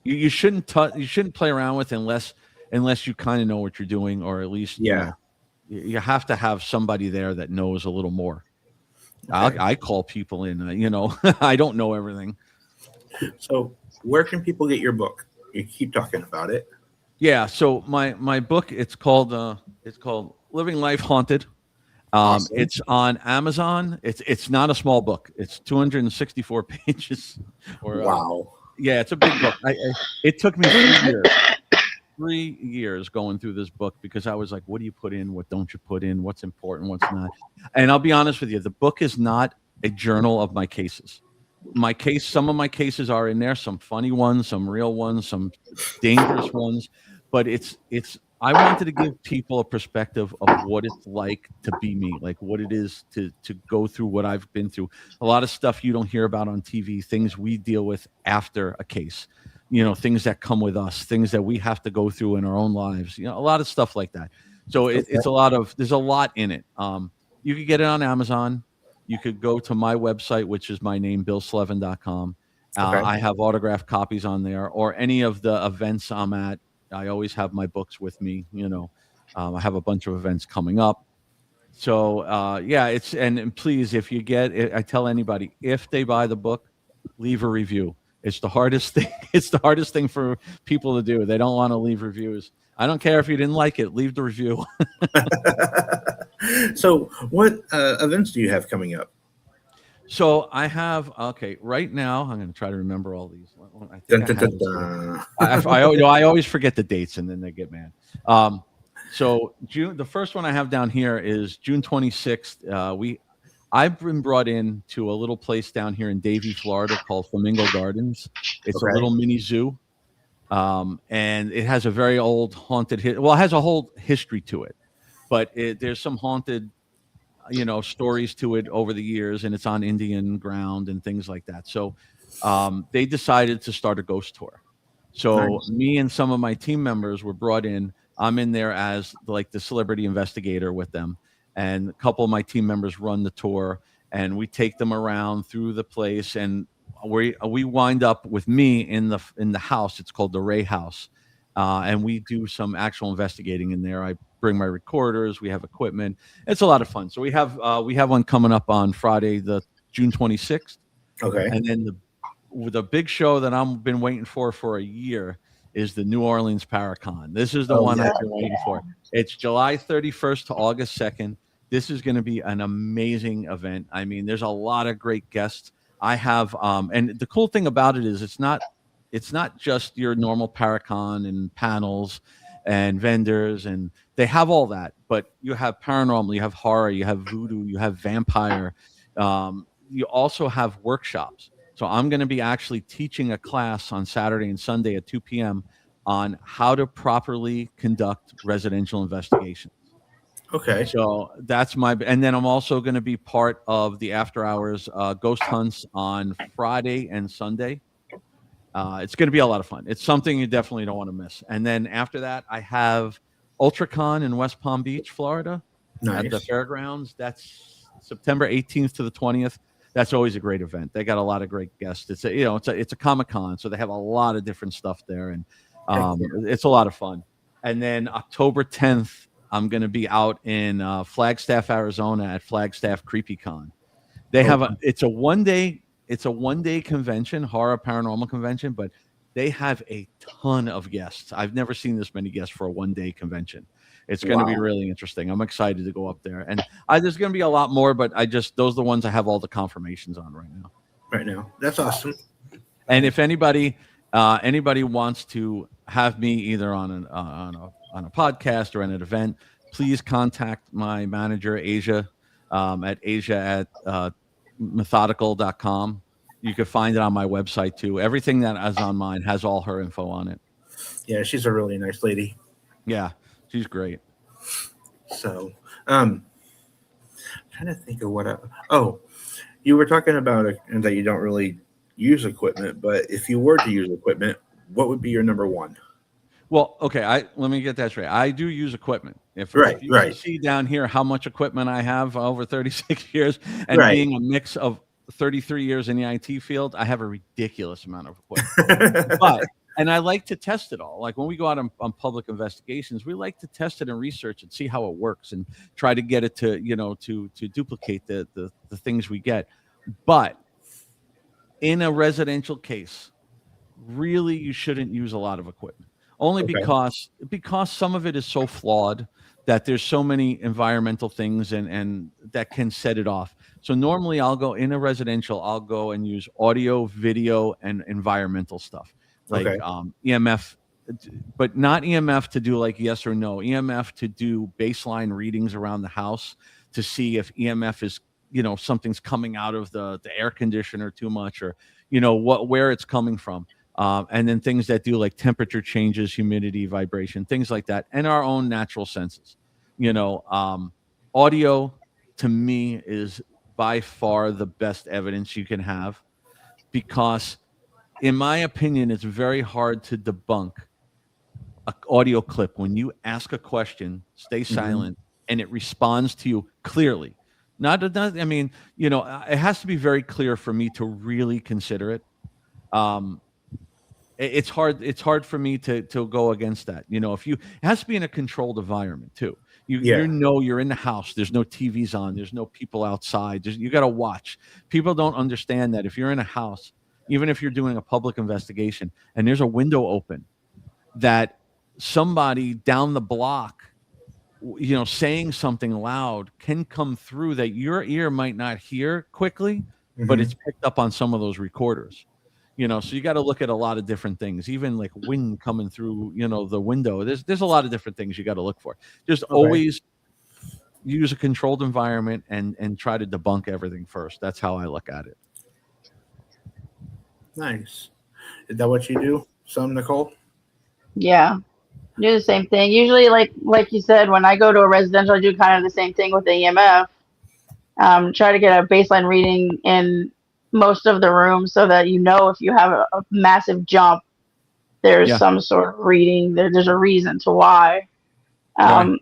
you shouldn't play around with, unless you kind of know what you're doing, or at least Yeah. you have to have somebody there that knows a little more. Okay. I call people in. I don't know everything. So where can people get your book? You keep talking about it. Yeah, so my book, it's called Living Life Haunted. Awesome. It's on Amazon. It's not a small book. It's 264 pages. Or Wow. yeah, it's a big book. It took me 3 years. 3 years going through this book, because I was like, what do you put in? What don't you put in? What's important? What's not? And I'll be honest with you, the book is not a journal of my cases. Some of my cases are in there, some funny ones, some real ones, some dangerous ones, but I wanted to give people a perspective of what it's like to be me, like what it is to go through what I've been through. A lot of stuff you don't hear about on TV, things we deal with after a case, things that come with us, things that we have to go through in our own lives, a lot of stuff like that. So it's there's a lot in it. You could get it on Amazon. You could go to my website, which is my name, billslevin.com. Okay. I have autographed copies on there, or any of the events I'm at. I always have my books with me. I have a bunch of events coming up. So yeah, and please, if you get it, I tell anybody, if they buy the book, leave a review. It's the hardest thing. It's the hardest thing for people to do. They don't want to leave reviews. I don't care if you didn't like it. Leave the review. So what events do you have coming up? So I have, okay, right now I'm going to try to remember all these. I Dun, think I dun, have dun, this here. dun. I always forget the dates, and then they get mad. So the first one I have down here is June 26th. I've been brought in to a little place down here in Davie, Florida, called Flamingo Gardens. It's a Okay. little mini zoo. And it has a very old haunted, it has a whole history to it, but there's some haunted, stories to it over the years, and it's on Indian ground and things like that. So they decided to start a ghost tour. So Nice. me and some of my team members were brought in. I'm in there as like the celebrity investigator with them, and a couple of my team members run the tour, and we take them around through the place, and we wind up with me in the house. It's called the Ray House, and we do some actual investigating in there. I bring my recorders. We have equipment. It's a lot of fun. So we have one coming up on Friday, the June 26th, Okay. and then the big show that I've been waiting for a year is the New Orleans Paracon. This is the Oh, one yeah. I've been waiting for. It's July 31st to August 2nd. This is going to be an amazing event. I mean, there's a lot of great guests. I have, and the cool thing about it is it's not just your normal Paracon and panels and vendors, and they have all that, but you have paranormal, you have horror, you have voodoo, you have vampire. You also have workshops. So I'm going to be actually teaching a class on Saturday and Sunday at 2 p.m. on how to properly conduct residential investigations. Okay. So and then I'm also going to be part of the after hours ghost hunts on Friday and Sunday. It's going to be a lot of fun. It's something you definitely don't want to miss. And then after that, I have UltraCon in West Palm Beach, Florida, at the Nice. fairgrounds. That's September 18th to the 20th. That's always a great event. They got a lot of great guests. It's a Comic-Con, so they have a lot of different stuff there. And Heck yeah. It's a lot of fun. And then October 10th, I'm going to be out in Flagstaff, Arizona at Flagstaff CreepyCon. They Oh, have it's a 1 day convention, horror paranormal convention, but they have a ton of guests. I've never seen this many guests for a 1 day convention. It's going to be wow. really interesting. I'm excited to go up there, and there's going to be a lot more, but those are the ones I have all the confirmations on right now. Right now. That's awesome. And if anybody wants to have me either on a podcast or at an event, please contact my manager Asia at methodical.com. You can find it on my website too. Everything that is on mine has all her info on it. Yeah, she's a really nice lady. Yeah, she's great. So, trying to think of what. You were talking about that you don't really use equipment, but if you were to use equipment, what would be your number one? Well, okay, let me get that straight. I do use equipment. If you Right. see down here how much equipment I have over 36 years, and Right. being a mix of 33 years in the IT field, I have a ridiculous amount of equipment. And I like to test it all. Like when we go out on public investigations, we like to test it and research and see how it works and try to get it to to duplicate the things we get. But in a residential case, really you shouldn't use a lot of equipment. Only because some of it is so flawed that there's so many environmental things and that can set it off. So normally I'll go in a residential, I'll go and use audio, video, and environmental stuff like EMF, but not EMF to do like yes or no, EMF to do baseline readings around the house to see if EMF is, something's coming out of the air conditioner too much, or, where it's coming from. And then things that do like temperature changes, humidity, vibration, things like that, and our own natural senses. Audio to me is by far the best evidence you can have, because in my opinion, it's very hard to debunk an audio clip when you ask a question, stay silent, and it responds to you clearly. It has to be very clear for me to really consider it. It's hard for me to go against that. It has to be in a controlled environment too. You're in the house, there's no TVs on, there's no people outside, you got to watch. People don't understand that if you're in a house, even if you're doing a public investigation and there's a window open, that somebody down the block saying something loud can come through that your ear might not hear quickly, but it's picked up on some of those recorders. So you got to look at a lot of different things, even like wind coming through, the window. There's a lot of different things you got to look for. Just always use a controlled environment and try to debunk everything first. That's how I look at it. Nice. Is that what you do? Nicole? Yeah, do the same thing. Usually, like you said, when I go to a residential, I do kind of the same thing with the EMF. Try to get a baseline reading in most of the rooms so that if you have a massive jump, there's some sort of reading. There's a reason to why. But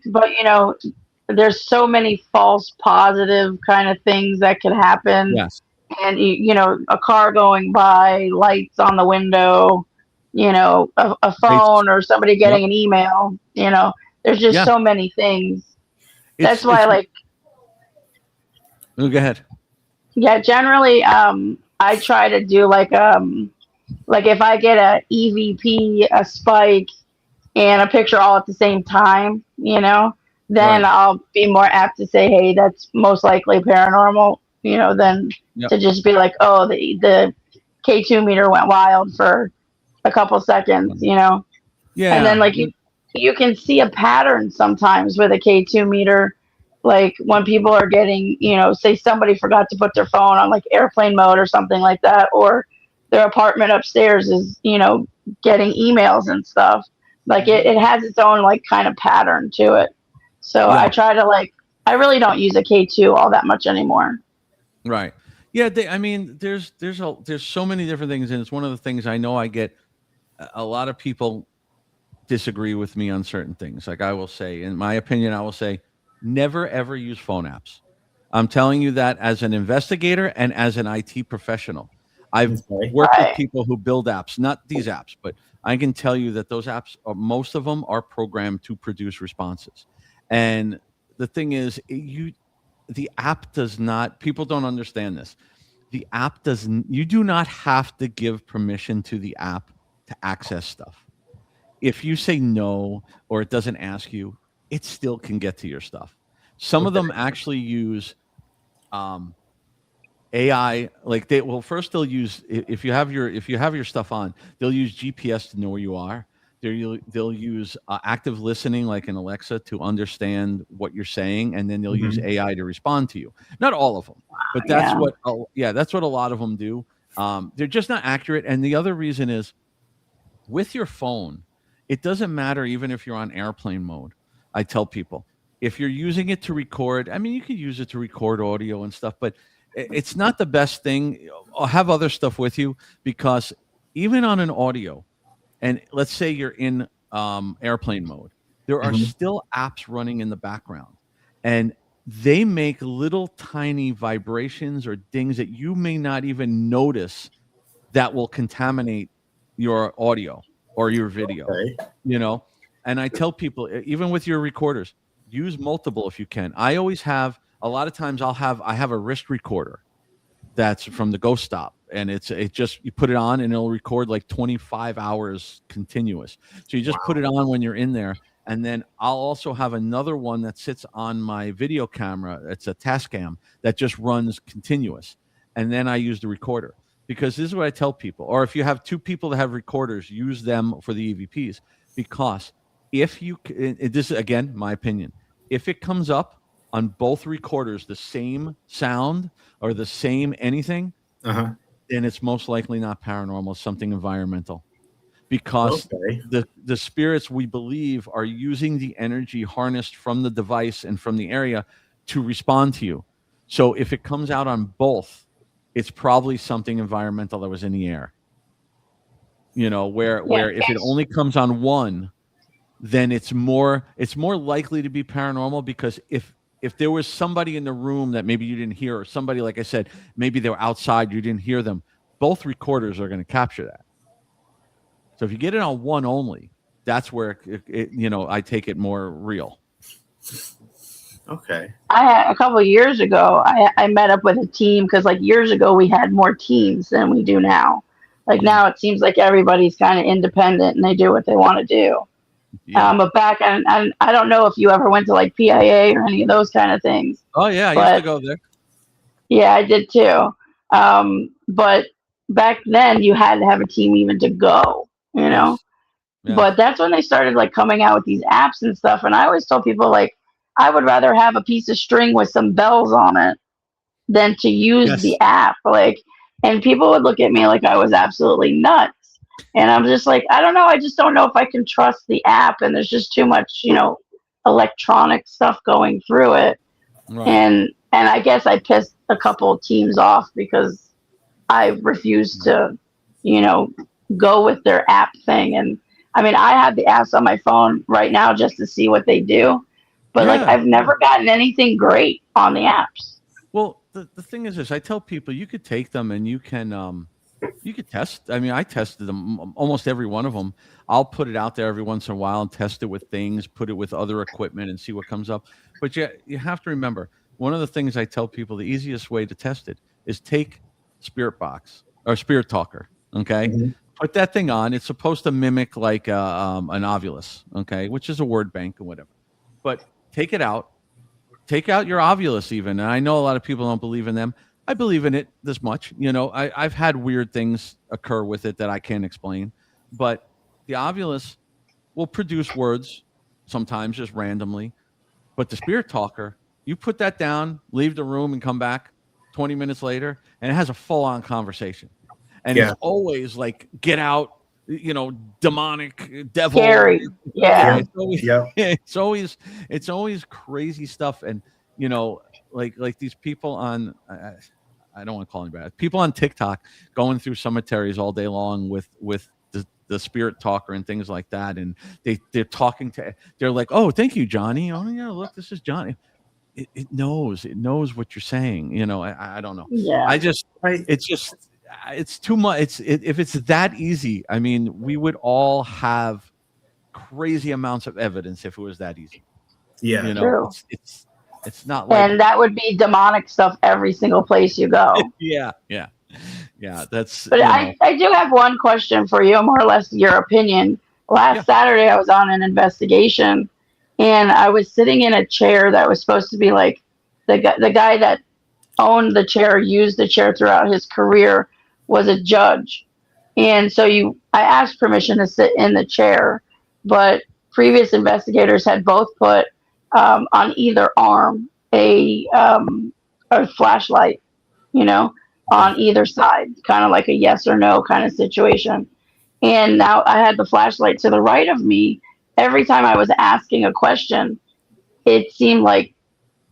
there's so many false positive kind of things that could happen. Yes. And a car going by, lights on the window, a phone or somebody getting an email. There's just so many things. That's why go ahead. Yeah, generally, I try to do like if I get a EVP, a spike, and a picture all at the same time, then I'll be more apt to say, hey, that's most likely paranormal, than to just be like, oh, the K2 meter went wild for a couple seconds, Yeah. And then you can see a pattern sometimes with a K2 meter. Like when people are getting, say somebody forgot to put their phone on like airplane mode or something like that, or their apartment upstairs is, getting emails and stuff. Like it has its own like kind of pattern to it. So I try to I really don't use a K2 all that much anymore. Right. Yeah. There's so many different things. And it's one of the things I know I get a lot of people disagree with me on certain things. Like I will say, in my opinion, I will say, never, ever use phone apps. I'm telling you that as an investigator and as an IT professional. I've Okay. worked with Right. people who build apps, not these apps, but I can tell you that those apps, most of them are programmed to produce responses. And the thing is, the app does not, people don't understand this. The app doesn't, you do not have to give permission to the app to access stuff. If you say no or it doesn't ask you, it still can get to your stuff. Some of Okay. them actually use um, AI. Like they'll use, if you have your stuff on, they'll use GPS to know where you are. They'll use active listening, like in Alexa, to understand what you're saying, and then they'll use Mhm. AI to respond to you. Not all of them, but Yeah. that's what a lot of them do. They're just not accurate. And the other reason is, with your phone, it doesn't matter even if you're on airplane mode. I tell people, if you're using it to record, I mean, you can use it to record audio and stuff, but it's not the best thing. I'll have other stuff with you, because even on an audio, and let's say you're in airplane mode, there are Mhm. still apps running in the background, and they make little tiny vibrations or dings that you may not even notice, that will contaminate your audio or your video, Okay. you know? And I tell people, even with your recorders, use multiple if you can. I always have, a lot of times I have a wrist recorder that's from the Ghost Stop, and it just, you put it on and it'll record like 25 hours continuous. So you just put it on when you're in there, and then I'll also have another one that sits on my video camera. It's a Tascam that just runs continuous, and then I use the recorder, because this is what I tell people. Or if you have two people that have recorders, use them for the EVPs, because if you this is again my opinion, if it comes up on both recorders the same sound or the same anything, Uh-huh. then it's most likely not paranormal, it's something environmental. Because Okay. the spirits, we believe, are using the energy harnessed from the device and from the area to respond to you. So if it comes out on both, it's probably something environmental that was in the air. Yeah. Where if it only comes on one, then it's more likely to be paranormal, because if there was somebody in the room that maybe you didn't hear, or somebody, like I said, maybe they were outside, you didn't hear them, both recorders are going to capture that. So if you get it on one only, that's where I take it more real. Okay. I had a couple of years ago. I met up with a team because like years ago we had more teams than we do now. Like now it seems like everybody's kind of independent and they do what they want to do. Yeah. But back and I don't know if you ever went to like PIA or any of those kind of things. Oh yeah, I used to But go there. yeah, I did too. But back then you had to have a team even to go, you know. Yes. Yes. But that's when they started like coming out with these apps and stuff. And I always told people like I would rather have a piece of string with some bells on it than to use Yes. the app. Like, and people would look at me like I was absolutely nuts. And I'm just like, I don't know. I just don't know if I can trust the app. And there's just too much, electronic stuff going through it. Right. And I guess I pissed a couple of teams off because I refused to, go with their app thing. And I mean, I have the apps on my phone right now just to see what they do. But like, Yeah. I've never gotten anything great on the apps. Well, the thing is this, I tell people you could take them and you could test. I mean, I tested them, almost every one of them. I'll put it out there every once in a while and test it with things, put it with other equipment and see what comes up. But you have to remember, one of the things I tell people, the easiest way to test it is take Spirit Box or Spirit Talker. Okay. Mhm. Put that thing on. It's supposed to mimic like an Ovilus, okay, which is a word bank or whatever. But take it out. Take out your Ovilus even. And I know a lot of people don't believe in them. I believe in it this much. I've had weird things occur with it that I can't explain. But the Ovilus will produce words sometimes just randomly. But the Spirit Talker, you put that down, leave the room, and come back 20 minutes later, and it has a full-on conversation. And Yeah. it's always like, get out, demonic devil. Scary. Yeah. It's always, Yeah. it's always crazy stuff. And, like these people on, I don't want to call them bad, people on TikTok going through cemeteries all day long with the Spirit Talker and things like that. And they're talking they're like, oh, thank you, Johnny. Oh yeah, look, this is Johnny. It knows what you're saying. I don't know. Yeah. I just, Right. it's just, it's too much. If it's that easy, I mean, we would all have crazy amounts of evidence if it was that easy. Yeah. You know, True. it's not like And that would be demonic stuff every single place you go. yeah, yeah, yeah. That's But I do have one question for you, more or less your opinion. yeah, Last Saturday, I was on an investigation, and I was sitting in a chair that was supposed to be like the guy that owned the chair, used the chair throughout his career, was a judge. And so I asked permission to sit in the chair, but previous investigators had both put on either arm a flashlight, you know, Okay. on either side, kind of like a yes or no kind of situation. And now I had the flashlight to the right of me. Every time I was asking a question, it seemed like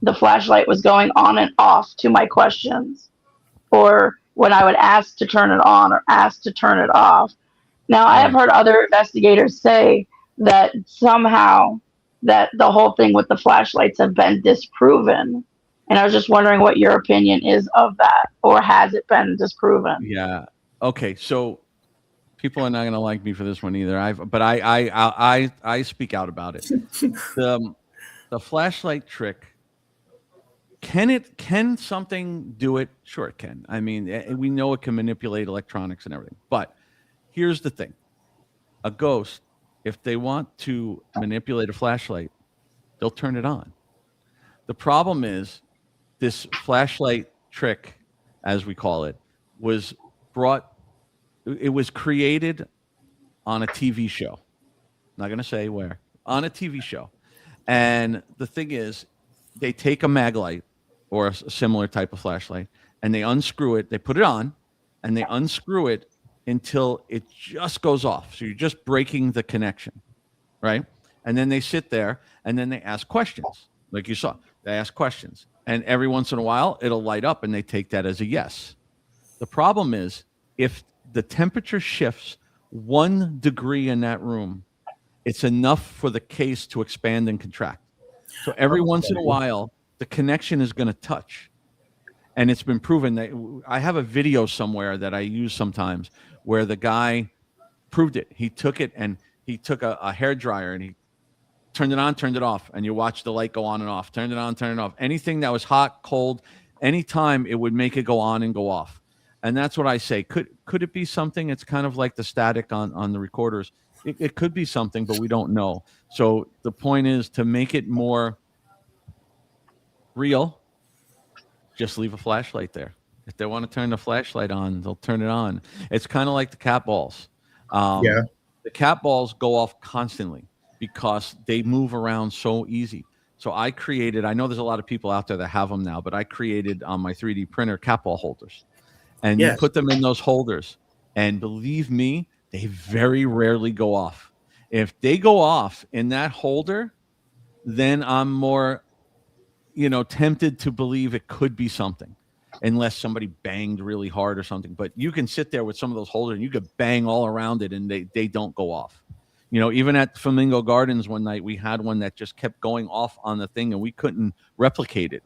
the flashlight was going on and off to my questions, or when I would ask to turn it on or ask to turn it off. Now, I have right. heard other investigators say that somehow that the whole thing with the flashlights have been disproven. And I was just wondering what your opinion is of that, or has it been disproven? Yeah. Okay. So people are not going to like me for this one either. But I speak out about it. The flashlight trick. Can something do it? Sure, it can. I mean, we know it can manipulate electronics and everything. But here's the thing: a ghost, if they want to manipulate a flashlight, they'll turn it on. The problem is this flashlight trick, as we call it, was brought. It was created on a TV show. Not going to say where. On a TV show. And the thing is, they take a mag light or a similar type of flashlight and they unscrew it, they put it on, and they unscrew it until it just goes off. So you're just breaking the connection, right? And then they sit there and then they ask questions, like you saw. They ask questions. And every once in a while, it'll light up and they take that as a yes. The problem is if the temperature shifts 1 degree in that room, it's enough for the case to expand and contract. So every once in a while, the connection is going to touch. And it's been proven that I have a video somewhere that I use sometimes where the guy proved it. He took it and he took a hair dryer and he turned it on, turned it off, and you watch the light go on and off, turned it on, turned it off. Anything that was hot, cold, anytime it would make it go on and go off. And that's what I say. Could it be something? It's kind of like the static on the recorders. It could be something, but we don't know. So the point is to make it more real, just leave a flashlight there. If they want to turn the flashlight on, they'll turn it on. It's kind of like the cat balls. Yeah. The cat balls go off constantly because they move around so easy. So I know there's a lot of people out there that have them now, but I created on my 3D printer cat ball holders. And you Yes. put them in those holders. And believe me, they very rarely go off. If they go off in that holder, then I'm more, tempted to believe it could be something, unless somebody banged really hard or something. But you can sit there with some of those holders and you could bang all around it and they don't go off. Even at Flamingo Gardens one night, we had one that just kept going off on the thing and we couldn't replicate it.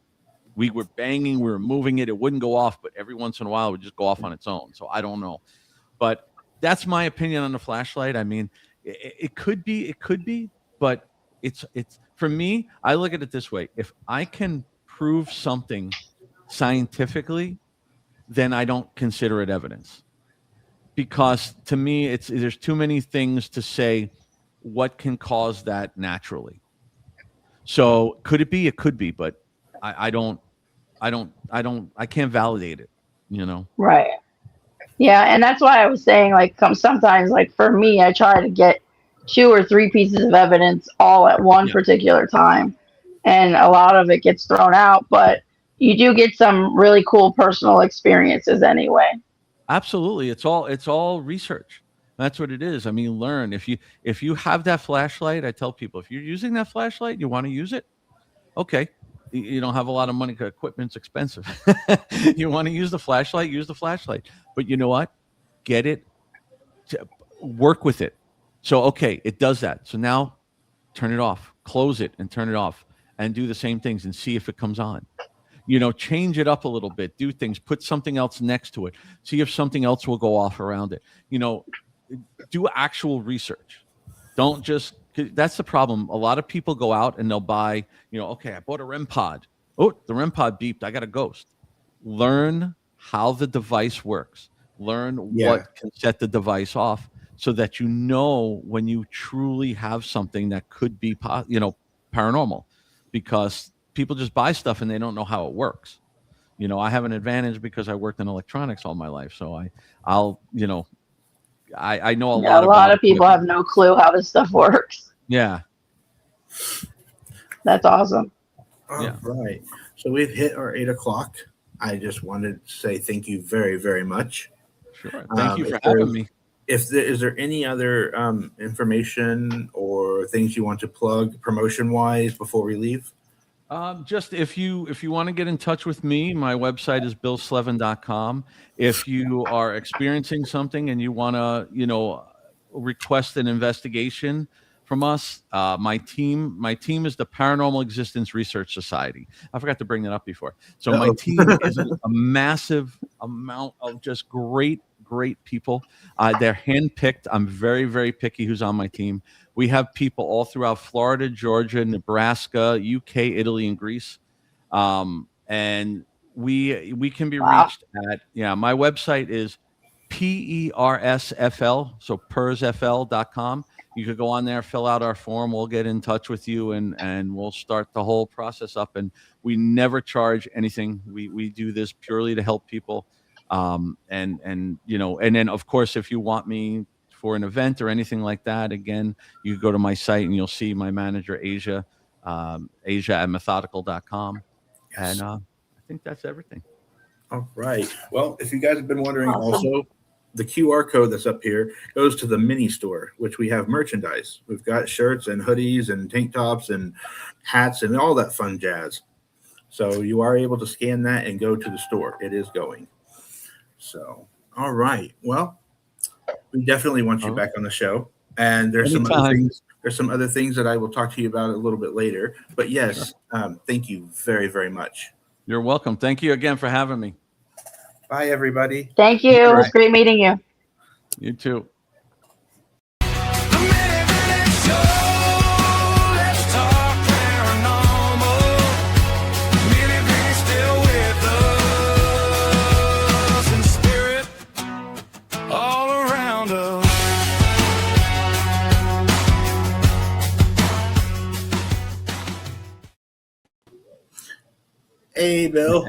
We were banging, we were moving it. It wouldn't go off, but every once in a while it would just go off on its own. So I don't know. But that's my opinion on the flashlight. I mean, it could be, but it's for me, I look at it this way. If I can prove something scientifically, then I don't consider it evidence. Because to me, there's too many things to say what can cause that naturally. So could it be? It could be, but I can't validate it, Right. Yeah, and that's why I was saying, like, sometimes, like, for me, I try to get 2 or 3 pieces of evidence all at one Yeah. particular time, and a lot of it gets thrown out, but you do get some really cool personal experiences anyway. Absolutely. It's all research. That's what it is. I mean, learn. If you have that flashlight, I tell people, if you're using that flashlight, you want to use it, okay. You don't have a lot of money because equipment's expensive. You want to use the flashlight, use the flashlight. But you know what? Get it, work with it. So, okay, it does that. So now turn it off, close it and turn it off and do the same things and see if it comes on. change it up a little bit, do things, put something else next to it, see if something else will go off around it. Do actual research. Don't just, 'cause that's the problem. A lot of people go out and they'll buy, okay, I bought a REM pod. Oh, the REM pod beeped. I got a ghost. Learn how the device works. Learn what can set the device off so that when you truly have something that could be, paranormal, because people just buy stuff and they don't know how it works. I have an advantage because I worked in electronics all my life. So I know a Yeah, lot a lot about of people have no clue how this stuff works. Yeah. That's awesome. All right. So we've hit our 8 o'clock. I just wanted to say thank you very, very much. Sure. Thank you for having me. Is there any other information or things you want to plug promotion wise before we leave? Just if you want to get in touch with me, my website is billslevin.com. If you are experiencing something and you want to, request an investigation from us, my team is the Paranormal Existence Research Society. I forgot to bring that up before. So my team is a massive amount of just great people. They're handpicked. I'm very, very picky who's on my team. We have people all throughout Florida, Georgia, Nebraska, UK, Italy, and Greece. And we can be reached at, my website is PERSFL, so PERSFL.com. You could go on there, fill out our form. We'll get in touch with you and we'll start the whole process up. And we never charge anything. We do this purely to help people. And then of course, if you want me for an event or anything like that, again, you go to my site and you'll see my manager, Asia at methodical.com. And I think that's everything. All right. Well, if you guys have been wondering, also, the QR code that's up here goes to the mini store, which we have merchandise. We've got shirts and hoodies and tank tops and hats and all that fun jazz. So you are able to scan that and go to the store. It is going. So, all right. Well, we definitely want you back on the show. And there's some other things. There's some other things that I will talk to you about a little bit later. But yes, thank you very, very much. You're welcome. Thank you again for having me. Bye, everybody. Thank you. It was great meeting you. You too. Hey, Bill.